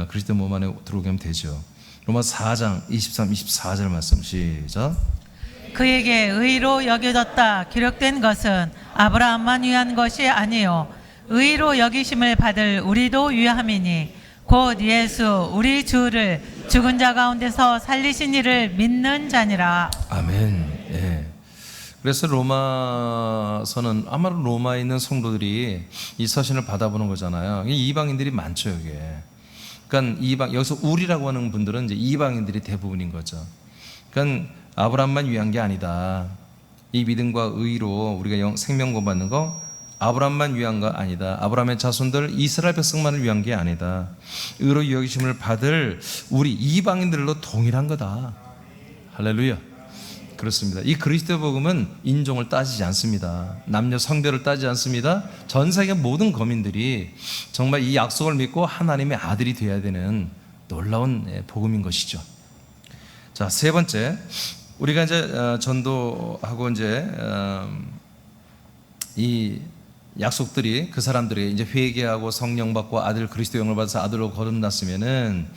그리스도 몸 안에 들어오게 하면 되죠. 로마 4장 23, 24절 말씀 시작. 그에게 의로 여겨졌다 기록된 것은 아브라함만 위한 것이 아니요 의로 여기심을 받을 우리도 위함이니 곧 예수 우리 주를 죽은 자 가운데서 살리신 이를 믿는 자니라. 아멘. 예. 그래서 로마서는 아마 로마에 있는 성도들이 이 서신을 받아보는 거잖아요. 이방인들이 많죠, 여기에. 그러니까 여기서 우리라고 하는 분들은 이제 이방인들이 대부분인 거죠. 그러니까 아브라함만 위한 게 아니다. 이 믿음과 의로 우리가 생명구 받는 거 아브라함만 위한 거 아니다. 아브라함의 자손들 이스라엘 백성만을 위한 게 아니다. 의로 여기심을 받을 우리 이방인들로 동일한 거다. 할렐루야. 그렇습니다. 이 그리스도 복음은 인종을 따지지 않습니다. 남녀 성별을 따지지 않습니다. 전 세계 모든 거민들이 정말 이 약속을 믿고 하나님의 아들이 되어야 되는 놀라운 복음인 것이죠. 자, 세 번째, 우리가 이제 전도하고 이제 이 약속들이 그 사람들이 이제 회개하고 성령 받고 아들 그리스도 영을 받아서 아들로 거듭났으면은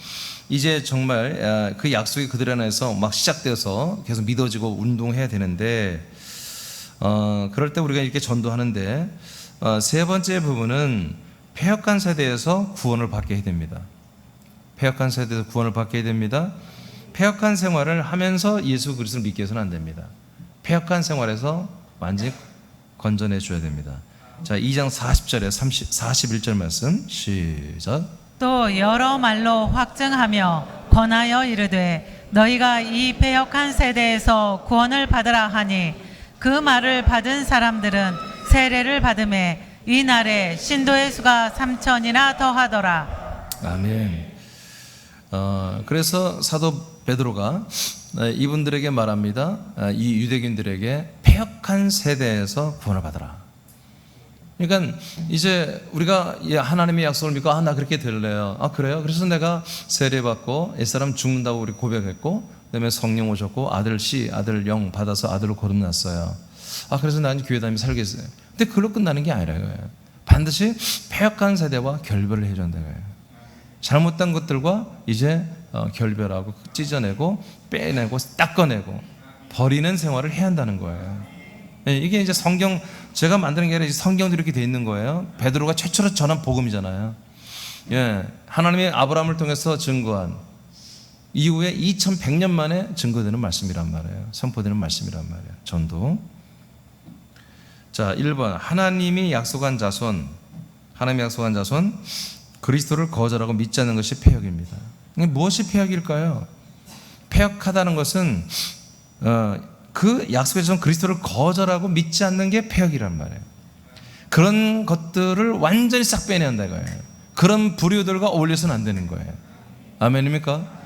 이제 정말 그 약속이 그들 안에서 막 시작되어서 계속 믿어지고 운동해야 되는데, 그럴 때 우리가 이렇게 전도하는데, 세 번째 부분은 패역한 세대에서 구원을 받게 해야 됩니다. 패역한 세대에서 구원을 받게 해야 됩니다. 패역한 생활을 하면서 예수 그리스도를 믿게 해서는 안 됩니다. 패역한 생활에서 완전히 건져내 줘야 됩니다. 자, 2장 40절에 41절 말씀 시작. 또 여러 말로 확증하며 권하여 이르되 너희가 이 패역한 세대에서 구원을 받으라 하니 그 말을 받은 사람들은 세례를 받음에 이 날에 신도의 수가 3천이나 더하더라. 아멘. 그래서 사도 베드로가 이분들에게 말합니다. 이 유대인들에게 패역한 세대에서 구원을 받아라. 그러니까 이제 우리가 하나님의 약속을 믿고 나 그렇게 될래요. 그래요? 그래서 내가 세례받고 옛사람 죽는다고 우리 고백했고, 그다음에 성령 오셨고 아들 영 받아서 아들로 거듭났어요. 그래서 나는 교회 다니며 살겠어요. 근데 그걸로 끝나는 게 아니라 이거예요. 반드시 패역한 세대와 결별을 해줘야 된다는 거예요. 잘못된 것들과 이제 결별하고 찢어내고 빼내고 닦아내고 버리는 생활을 해야 한다는 거예요. 이게 이제 성경, 제가 만드는 게 아니라 성경도 이렇게 돼 있는 거예요. 베드로가 최초로 전한 복음이잖아요. 하나님의 아브라함을 통해서 증거한 이후에 2100년 만에 증거되는 말씀이란 말이에요. 선포되는 말씀이란 말이에요. 전도. 자, 1번 하나님이 약속한 자손, 그리스도를 거절하고 믿지 않는 것이 패역입니다. 무엇이 패역일까요? 패역하다는 것은 그 약속의 자손 그리스도를 거절하고 믿지 않는 게 패역이란 말이에요. 그런 것들을 완전히 싹 빼내야 한다 이거예요. 그런 부류들과 어울려서는 안 되는 거예요. 아멘입니까?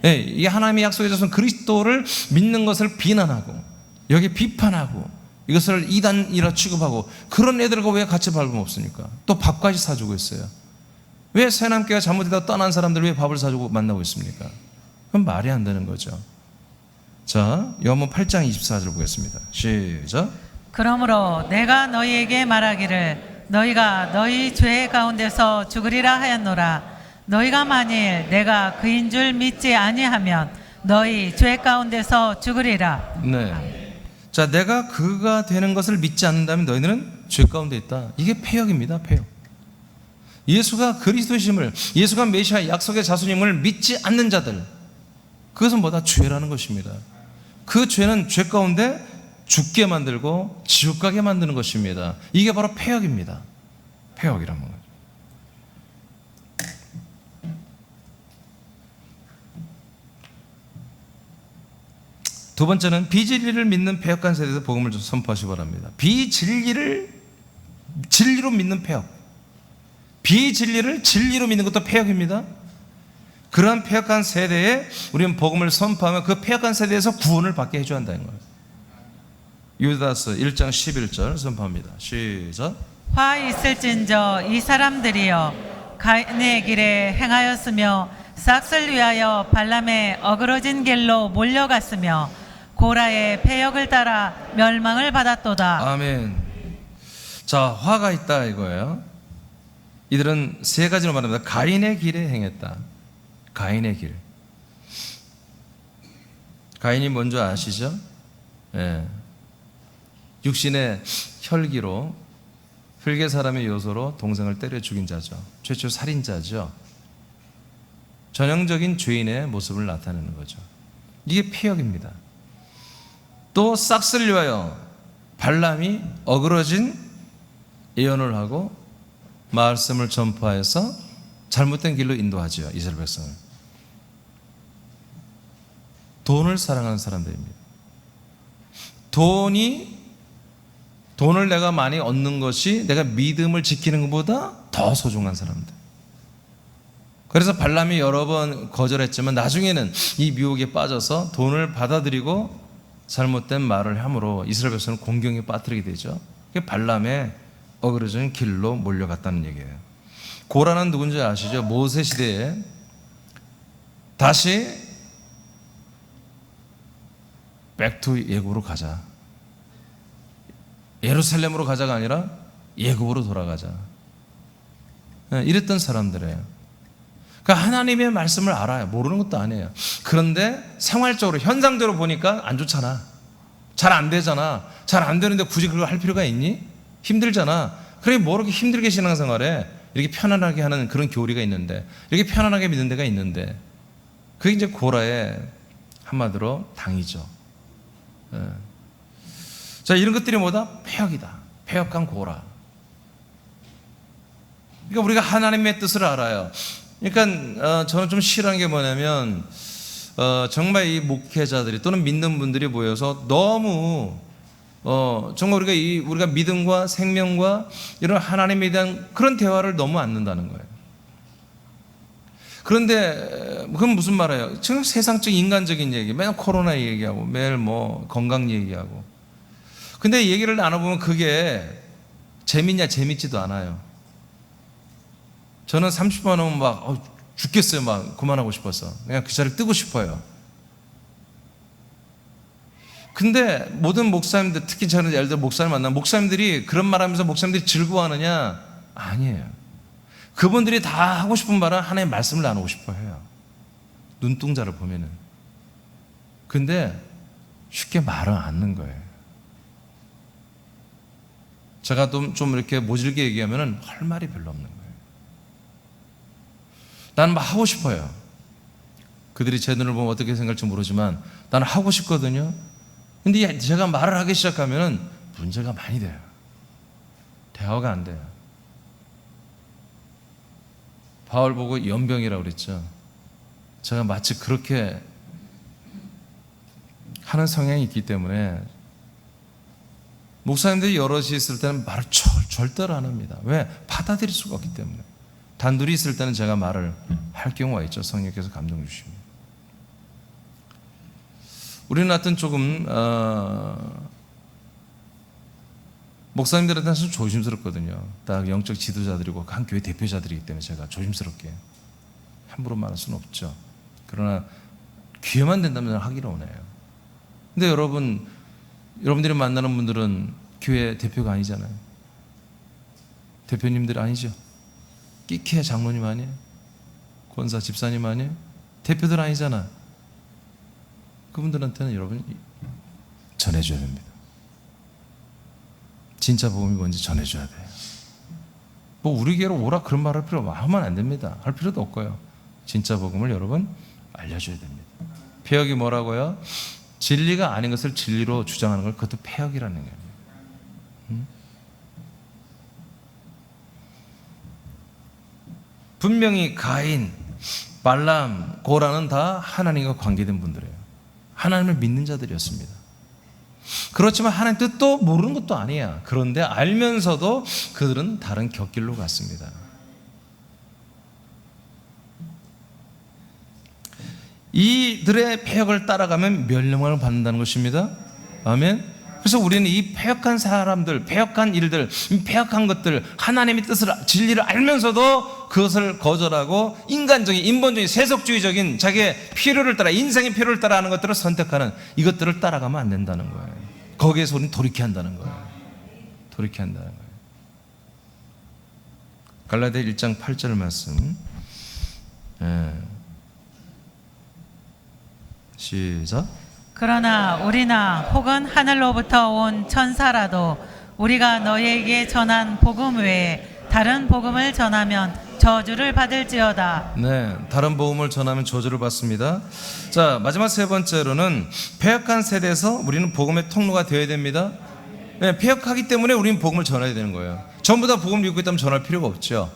이게 하나님의 약속의 자손 그리스도를 믿는 것을 비난하고 여기 비판하고 이것을 이단이라 취급하고 그런 애들과 왜 같이 밥을 먹습니까? 또 밥까지 사주고 있어요. 왜 새남교가 잘못했다 떠난 사람들 왜 밥을 사주고 만나고 있습니까? 그건 말이 안 되는 거죠. 자, 요한복음 8장 24절 보겠습니다. 시작. 그러므로 내가 너희에게 말하기를 너희가 너희 죄 가운데서 죽으리라 하였노라. 너희가 만일 내가 그인 줄 믿지 아니하면 너희 죄 가운데서 죽으리라. 네. 자, 내가 그가 되는 것을 믿지 않는다면 너희는 죄 가운데 있다. 이게 패역입니다. 패역. 예수가 그리스도심을, 예수가 메시아 약속의 자손임을 믿지 않는 자들, 그것은 뭐다? 죄라는 것입니다. 그 죄는 죄 가운데 죽게 만들고 지옥 가게 만드는 것입니다. 이게 바로 패역입니다. 패역이란 거죠. 두 번째는 비진리를 믿는 패역한 세대에서 복음을 좀 선포하시기 바랍니다. 진리로 믿는 패역. 비진리를 진리로 믿는 것도 패역입니다. 그러한 패역한 세대에 우리는 복음을 선포하면 그 패역한 세대에서 구원을 받게 해줘야 한다는 거예요. 유다서 1장 11절 선포합니다. 시작. 화 있을진저 이 사람들이여 가인의 길에 행하였으며 싹을 위하여 발람의 어그러진 길로 몰려갔으며 고라의 패역을 따라 멸망을 받았도다. 아멘. 자, 화가 있다 이거예요. 이들은 세 가지로 말합니다. 가인의 길에 행했다. 가인의 길. 가인이 뭔지 아시죠? 육신의 혈기로 흙의 사람의 요소로 동생을 때려 죽인 자죠. 최초 살인자죠. 전형적인 죄인의 모습을 나타내는 거죠. 이게 패역입니다. 또 싹을 위하여 발람이 어그러진 예언을 하고 말씀을 전파해서 잘못된 길로 인도하죠. 이스라엘 백성을. 돈을 사랑하는 사람들입니다. 돈을 내가 많이 얻는 것이 내가 믿음을 지키는 것보다 더 소중한 사람들. 그래서 발람이 여러 번 거절했지만 나중에는 이 미혹에 빠져서 돈을 받아들이고 잘못된 말을 함으로 이스라엘 백성을 공경에 빠뜨리게 되죠. 그게 발람의 어그러진 길로 몰려갔다는 얘기예요. 고라는 누군지 아시죠? 모세 시대에 다시 백투 예굽으로 가자. 예루살렘으로 가자가 아니라 예굽으로 돌아가자. 이랬던 사람들이에요. 그러니까 하나님의 말씀을 알아요. 모르는 것도 아니에요. 그런데 생활적으로 현상적으로 보니까 안 좋잖아. 잘 안 되잖아. 잘 안 되는데 굳이 그걸 할 필요가 있니? 힘들잖아. 그래 뭐 이렇게 힘들게 신앙생활에 이렇게 편안하게 하는 그런 교리가 있는데, 이렇게 편안하게 믿는 데가 있는데, 그게 이제 고라의 한마디로 당이죠. 자, 이런 것들이 뭐다? 패역이다. 패역한 고라. 그러니까 우리가 하나님의 뜻을 알아요. 그러니까 저는 좀 싫어하는 게 뭐냐면 정말 이 목회자들이 또는 믿는 분들이 모여서 너무 정말 우리가 믿음과 생명과 이런 하나님에 대한 그런 대화를 너무 않는다는 거예요. 그런데 그건 무슨 말이에요? 지금 세상적 인간적인 얘기, 매일 코로나 얘기하고 매일 뭐 건강 얘기하고. 근데 얘기를 나눠보면 그게 재밌냐? 재밌지도 않아요. 저는 30분 하면 막 죽겠어요. 막 그만하고 싶어서 그냥 그 자리를 뜨고 싶어요. 근데 모든 목사님들, 특히 저는 예를 들어 목사님 만나면 목사님들이 그런 말하면서 목사님들이 즐거워하느냐? 아니에요. 그분들이 다 하고 싶은 말은 하나님의 말씀을 나누고 싶어 해요. 눈동자를 보면은. 근데 쉽게 말은 않는 거예요. 제가 좀 이렇게 모질게 얘기하면은 할 말이 별로 없는 거예요. 나는 막 하고 싶어요. 그들이 제 눈을 보면 어떻게 생각할지 모르지만 나는 하고 싶거든요. 근데 제가 말을 하기 시작하면은 문제가 많이 돼요. 대화가 안 돼요. 바울 보고 연병이라고 그랬죠. 제가 마치 그렇게 하는 성향이 있기 때문에 목사님들이 여럿이 있을 때는 말을 절대로 안 합니다. 왜? 받아들일 수가 없기 때문에. 단둘이 있을 때는 제가 말을 할 경우가 있죠. 성령께서 감동 주시면. 우리는 하여튼 조금 목사님들한테는 조심스럽거든요. 다 영적 지도자들이고 한 교회 대표자들이기 때문에 제가 조심스럽게 함부로 말할 수는 없죠. 그러나 기회만 된다면 하기로 원해요. 근데 여러분들이 만나는 분들은 교회 대표가 아니잖아요. 대표님들 아니죠. 끼케 장로님 아니에요. 권사 집사님 아니에요. 대표들 아니잖아. 그분들한테는 여러분 전해줘야 됩니다. 진짜 복음이 뭔지 전해줘야 돼요. 뭐 우리 교회로 오라 그런 말 할 필요 하면 안 됩니다. 할 필요도 없고요. 진짜 복음을 여러분 알려줘야 됩니다. 폐역이 뭐라고요? 진리가 아닌 것을 진리로 주장하는 걸 그것도 폐역이라는 거예요. 분명히 가인, 발람, 고라는 다 하나님과 관계된 분들이에요. 하나님을 믿는 자들이었습니다. 그렇지만 하나님 뜻도 모르는 것도 아니야. 그런데 알면서도 그들은 다른 곁길로 갔습니다. 이들의 폐역을 따라가면 멸망을 받는다는 것입니다. 아멘. 그래서 우리는 이 폐역한 사람들, 폐역한 일들, 폐역한 것들, 하나님의 뜻을, 진리를 알면서도 그것을 거절하고 인간적인, 인본적인, 세속주의적인 자기의 필요를 따라, 인생의 필요를 따라 하는 것들을 선택하는 이것들을 따라가면 안 된다는 거예요. 거기에서 우리는 돌이켜야 한다는 거예요. 돌이켜야 한다는 거예요. 갈라디아 1장 8절 말씀. 시작. 그러나 우리나 혹은 하늘로부터 온 천사라도 우리가 너희에게 전한 복음 외에 다른 복음을 전하면 저주를 받을지어다. 네, 다른 복음을 전하면 저주를 받습니다. 자, 마지막 세 번째로는 폐역한 세대에서 우리는 복음의 통로가 되어야 됩니다. 네, 폐역하기 때문에 우리는 복음을 전해야 되는 거예요. 전부 다 복음을 믿고 있다면 전할 필요가 없죠.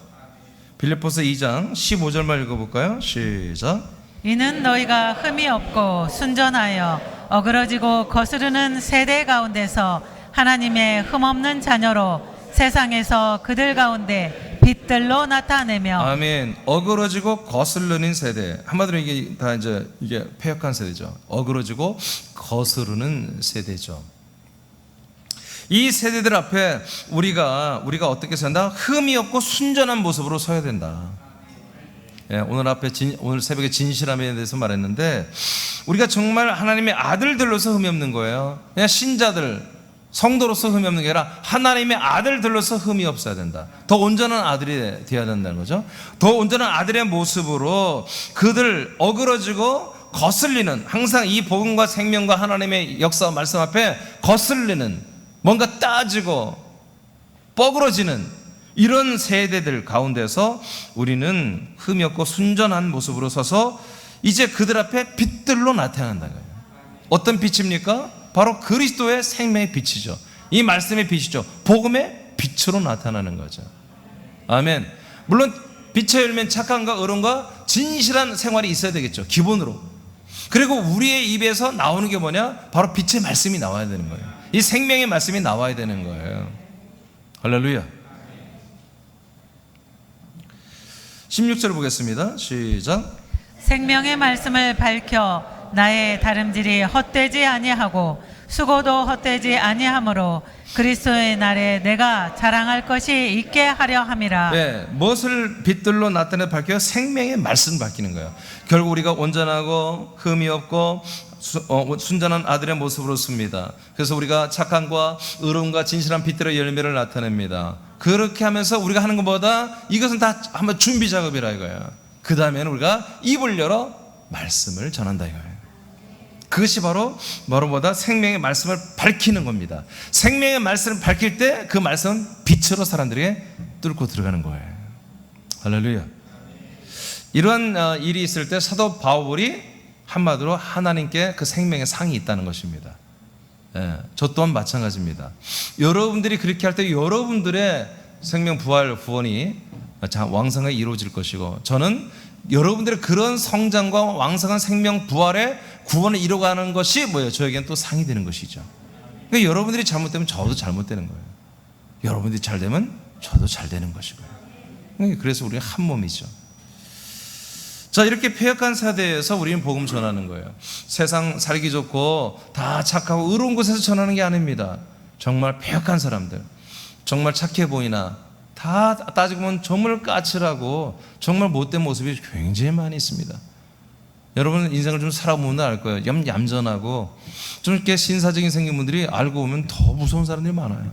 빌립보서 2장 15절만 읽어볼까요? 시작. 이는 너희가 흠이 없고 순전하여 어그러지고 거스르는 세대 가운데서 하나님의 흠없는 자녀로 세상에서 그들 가운데 빛들로 나타내며. 아멘. 어그러지고 거스르는 세대. 한마디로 이게 다 이게 폐역한 세대죠. 어그러지고 거스르는 세대죠. 이 세대들 앞에 우리가 어떻게 산다? 흠이 없고 순전한 모습으로 서야 된다. 예, 오늘 새벽에 진실함에 대해서 말했는데 우리가 정말 하나님의 아들들로서 흠이 없는 거예요. 그냥 신자들, 성도로서 흠이 없는 게 아니라 하나님의 아들들로서 흠이 없어야 된다. 더 온전한 아들이 되어야 된다는 거죠. 더 온전한 아들의 모습으로 그들 어그러지고 거슬리는, 항상 이 복음과 생명과 하나님의 역사와 말씀 앞에 거슬리는, 뭔가 따지고 뻐그러지는 이런 세대들 가운데서 우리는 흠이 없고 순전한 모습으로 서서 이제 그들 앞에 빛들로 나타난다는 거예요. 어떤 빛입니까? 바로 그리스도의 생명의 빛이죠. 이 말씀의 빛이죠. 복음의 빛으로 나타나는 거죠. 아멘. 물론 빛의 열매는 착함과 의로움과 진실한 생활이 있어야 되겠죠. 기본으로. 그리고 우리의 입에서 나오는 게 뭐냐? 바로 빛의 말씀이 나와야 되는 거예요. 이 생명의 말씀이 나와야 되는 거예요. 할렐루야. 16절 보겠습니다. 시작. 생명의 말씀을 밝혀 나의 다름질이 헛되지 아니하고 수고도 헛되지 아니하므로 그리스도의 날에 내가 자랑할 것이 있게 하려 함이라. 네, 무엇을 빛들로 나타내 밝혀요? 생명의 말씀을 밝히는 거예요. 결국 우리가 온전하고 흠이 없고 순전한 아들의 모습으로 씁니다. 그래서 우리가 착함과 의로움과 진실한 빛들의 열매를 나타냅니다. 그렇게 하면서 우리가 하는 것보다 이것은 다 한번 준비 작업이라 이거예요. 그 다음에는 우리가 입을 열어 말씀을 전한다 이거예요. 그것이 바로 뭐보다 생명의 말씀을 밝히는 겁니다. 생명의 말씀을 밝힐 때 그 말씀은 빛으로 사람들에게 뚫고 들어가는 거예요. 할렐루야. 이러한 일이 있을 때 사도 바울이 한마디로 하나님께 그 생명의 상이 있다는 것입니다. 예, 저 또한 마찬가지입니다. 여러분들이 그렇게 할 때 여러분들의 생명 부활 구원이 왕성하게 이루어질 것이고, 저는 여러분들의 그런 성장과 왕성한 생명 부활의 구원을 이루어가는 것이 뭐예요? 저에게는 또 상이 되는 것이죠. 그러니까 여러분들이 잘못되면 저도 잘못되는 거예요. 여러분들이 잘 되면 저도 잘 되는 것이고요. 그래서 우리가 한 몸이죠. 자, 이렇게 패역한 세대에서 우리는 복음 전하는 거예요. 세상 살기 좋고 다 착하고 의로운 곳에서 전하는 게 아닙니다. 정말 패역한 사람들, 정말 착해 보이나 다 따지고 보면 정말 까칠하고 정말 못된 모습이 굉장히 많이 있습니다. 여러분 인생을 좀 살아보면 알 거예요. 얌전하고 좀 이렇게 신사적인 생긴 분들이 알고 보면 더 무서운 사람들이 많아요.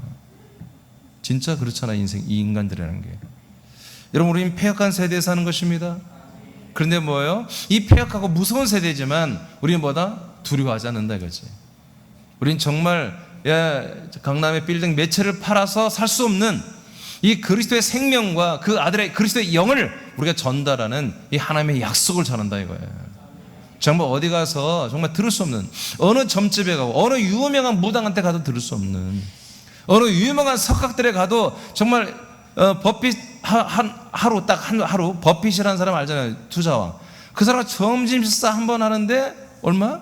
진짜 그렇잖아요. 이 인간들이라는 게. 여러분 우리는 패역한 세대에 사는 것입니다. 그런데 뭐예요? 이 패역하고 무서운 세대지만 우리는 뭐다? 두려워하지 않는다 이거지. 우리는 정말 강남의 빌딩 몇 채를 팔아서 살 수 없는 이 그리스도의 생명과 그 아들의 그리스도의 영을 우리가 전달하는 이 하나님의 약속을 전한다 이거예요. 정말 어디 가서 정말 들을 수 없는, 어느 점집에 가고 어느 유명한 무당한테 가도 들을 수 없는, 어느 유명한 석학들에 가도 정말 버핏 하루 딱 하루 버핏이라는 사람 알잖아요. 투자왕. 그 사람 점심 식사 한 번 하는데 얼마?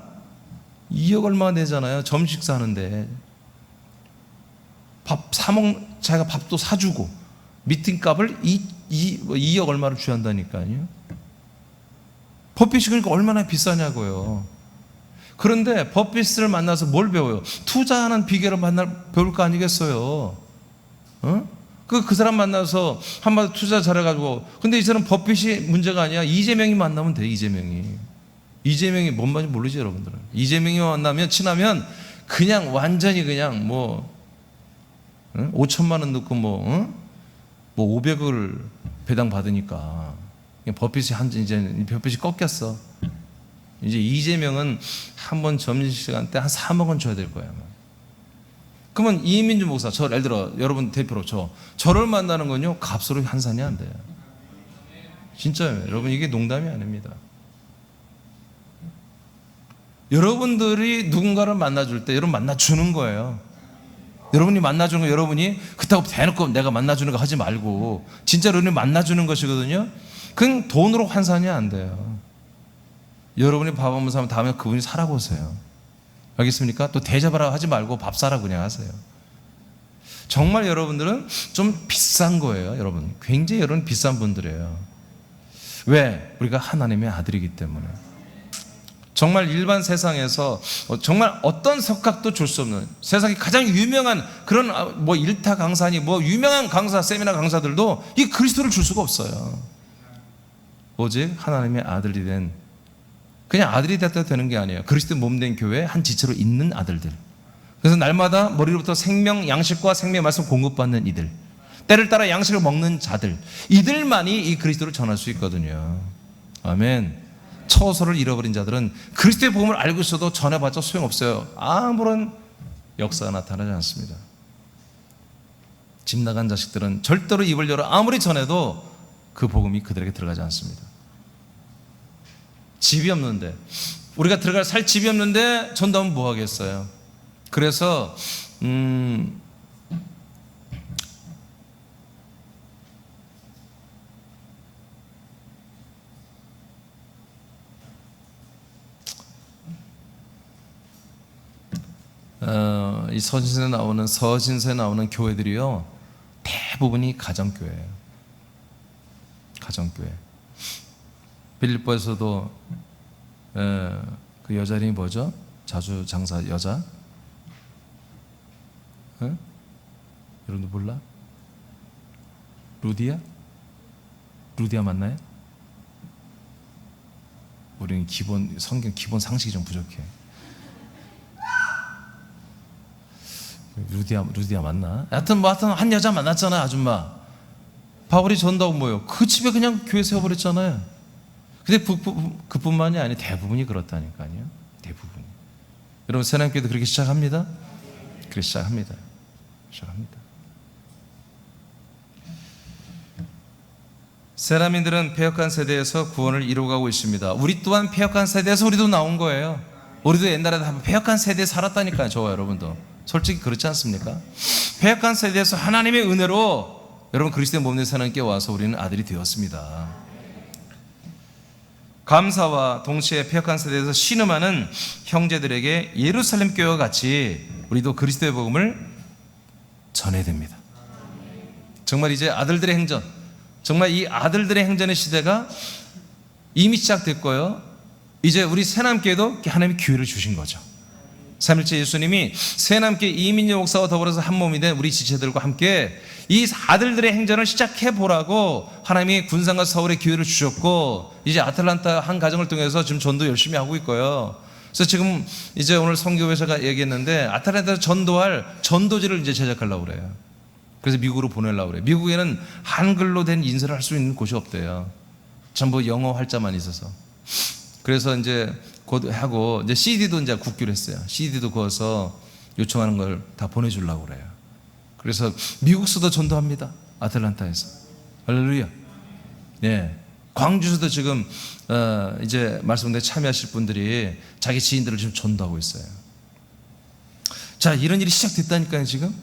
2억 얼마 내잖아요. 점심 식사 하는데 자기가 밥도 사주고 미팅값을 2억 얼마를 취한다니까요. 버핏이 그러니까 얼마나 비싸냐고요. 그런데 버핏을 만나서 뭘 배워요? 투자하는 비결을 배울 거 아니겠어요? 그 사람 만나서 한마디 투자 잘해가지고, 근데 이 사람 버핏이 문제가 아니야. 이재명이 만나면 돼. 이재명이 뭔 말인지 모르지 여러분들은. 이재명이 만나면 친하면 그냥 완전히 그냥 5천만 원 넣고 500을 배당 받으니까 버핏이 이제 버핏이 꺾였어. 이제 이재명은 한 번 점심시간 때 한 3억 원 줘야 될 거야. 그러면 이민주 목사, 예를 들어 여러분 대표로 저를 만나는 건요 값으로 환산이 안 돼요. 진짜요. 여러분 이게 농담이 아닙니다. 여러분들이 누군가를 만나줄 때 여러분 만나주는 거예요. 여러분이 만나주는 거, 여러분이 그렇다고 대놓고 내가 만나주는 거 하지 말고 진짜로 여러분이 만나주는 것이거든요. 그건 돈으로 환산이 안 돼요. 여러분이 밥 한번 사면 다음에 그분이 사라고 오세요. 알겠습니까? 또 대접하라 하지 말고 밥 사라 그냥 하세요. 정말 여러분들은 좀 비싼 거예요. 여러분 굉장히 여러분 비싼 분들이에요. 왜? 우리가 하나님의 아들이기 때문에. 정말 일반 세상에서 정말 어떤 석학도 줄 수 없는, 세상에 가장 유명한 그런 일타 강사니 유명한 강사, 세미나 강사들도 이 그리스도를 줄 수가 없어요. 오직 하나님의 아들이 된, 그냥 아들이 됐다 되는 게 아니에요. 그리스도 몸된 교회에 한 지체로 있는 아들들. 그래서 날마다 머리로부터 생명 양식과 생명의 말씀 공급받는 이들, 때를 따라 양식을 먹는 자들, 이들만이 이 그리스도를 전할 수 있거든요. 아멘. 처소를 잃어버린 자들은 그리스도의 복음을 알고 있어도 전해봤자 소용없어요. 아무런 역사가 나타나지 않습니다. 집 나간 자식들은 절대로 입을 열어 아무리 전해도 그 복음이 그들에게 들어가지 않습니다. 집이 없는데, 우리가 들어갈 살 집이 없는데 전도하면 뭐 하겠어요? 그래서 이 서신서에 나오는 교회들이요, 대부분이 가정교회예요. 가정교회. 빌립보에서도 그 여자 이름이 뭐죠? 자주 장사 여자? 여러분도 몰라? 루디아? 루디아 맞나요? 우리는 성경 기본 상식이 좀 부족해. 루디아 맞나? 하여튼 한 여자 만났잖아, 아줌마. 바울이 전도하고 뭐요? 그 집에 그냥 교회 세워버렸잖아요. 근데 그뿐만이 아니라 대부분이 그렇다니까요. 대부분이. 여러분, 새남교회도 그렇게 시작합니다. 그렇게 시작합니다. 새라민들은 패역한 세대에서 구원을 이루어가고 있습니다. 우리 또한 패역한 세대에서 우리도 나온 거예요. 우리도 옛날에 패역한 세대에 살았다니까요. 저와 여러분도 솔직히 그렇지 않습니까? 패역한 세대에서 하나님의 은혜로 여러분 그리스도의 몸된 새나님께 와서 우리는 아들이 되었습니다. 감사와 동시에 패역한 세대에서 신음하는 형제들에게 예루살렘 교회와 같이 우리도 그리스도의 복음을 전해야 됩니다. 정말 이제 아들들의 행전, 정말 이 아들들의 행전의 시대가 이미 시작됐고요. 이제 우리 새남교회도 하나님이 기회를 주신 거죠. 3일째 예수님이 새남교회 이민여 목사와 더불어서 한 몸이 된 우리 지체들과 함께 이 아들들의 행전을 시작해 보라고 하나님이 군산과 서울에 기회를 주셨고, 이제 아틀란타 한 가정을 통해서 지금 전도 열심히 하고 있고요. 그래서 지금 이제 오늘 선교회에서 얘기했는데 아틀란타에서 전도할 전도지를 이제 제작하려고 그래요. 그래서 미국으로 보내려고 그래요. 미국에는 한글로 된 인쇄를 할 수 있는 곳이 없대요. 전부 영어 활자만 있어서. 그래서 이제 곧 하고 이제 CD도 이제 굽기로 했어요. CD도 구워서 요청하는 걸 다 보내주려고 그래요. 그래서 미국서도 전도합니다. 아틀란타에서. 할렐루야. 예. 광주에서도 지금 이제 말씀대로 참여하실 분들이 자기 지인들을 지금 전도하고 있어요. 자, 이런 일이 시작됐다니까요. 지금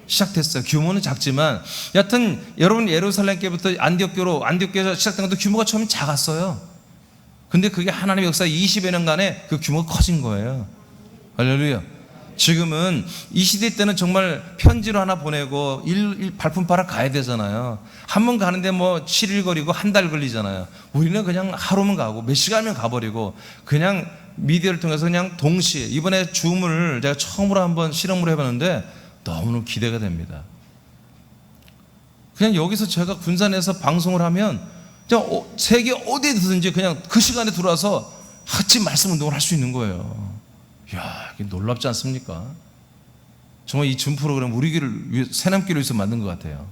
시작됐어요. 규모는 작지만 여하튼 여러분 예루살렘교부터 안디옥교에서 시작된 것도 규모가 처음엔 작았어요. 근데 그게 하나님의 역사 20여 년간에 그 규모가 커진 거예요. 할렐루야. 지금은 이 시대 때는 정말 편지로 하나 보내고 발품 팔아 가야 되잖아요. 한 번 가는데 뭐 7일 걸리고 한 달 걸리잖아요. 우리는 그냥 하루면 가고 몇 시간이면 가버리고 그냥 미디어를 통해서 그냥 동시에, 이번에 줌을 제가 처음으로 한번 실험을 해봤는데 너무너무 기대가 됩니다. 그냥 여기서 제가 군산에서 방송을 하면 그냥 세계 어디에든지 그냥 그 시간에 들어와서 같이 말씀 운동을 할 수 있는 거예요. 이야, 이게 놀랍지 않습니까? 정말 이 줌 프로그램 우리 교회를 새남교회를 위해서 만든 것 같아요.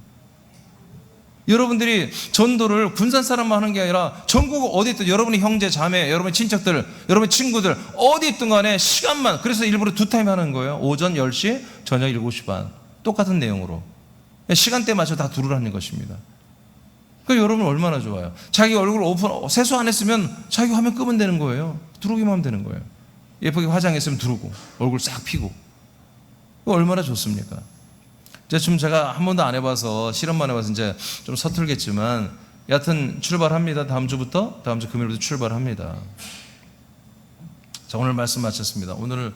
여러분들이 전도를 군산 사람만 하는 게 아니라 전국 어디 있든 여러분의 형제, 자매, 여러분의 친척들, 여러분의 친구들 어디 있든 간에 시간만, 그래서 일부러 2타임 하는 거예요. 오전 10시, 저녁 7시 반. 똑같은 내용으로 시간대에 맞춰 다 들으라는 것입니다. 그러니까 여러분 얼마나 좋아요. 자기 얼굴 세수 안 했으면 자기 화면 끄면 되는 거예요. 들어오기만 하면 되는 거예요. 예쁘게 화장했으면 들어오고 얼굴 싹 피고. 얼마나 좋습니까? 지금 제가 한 번도 안 해봐서 실험만 해봐서 이제 좀 서툴겠지만 여하튼 출발합니다. 다음 주 금요일부터 출발합니다. 자, 오늘 말씀 마쳤습니다. 오늘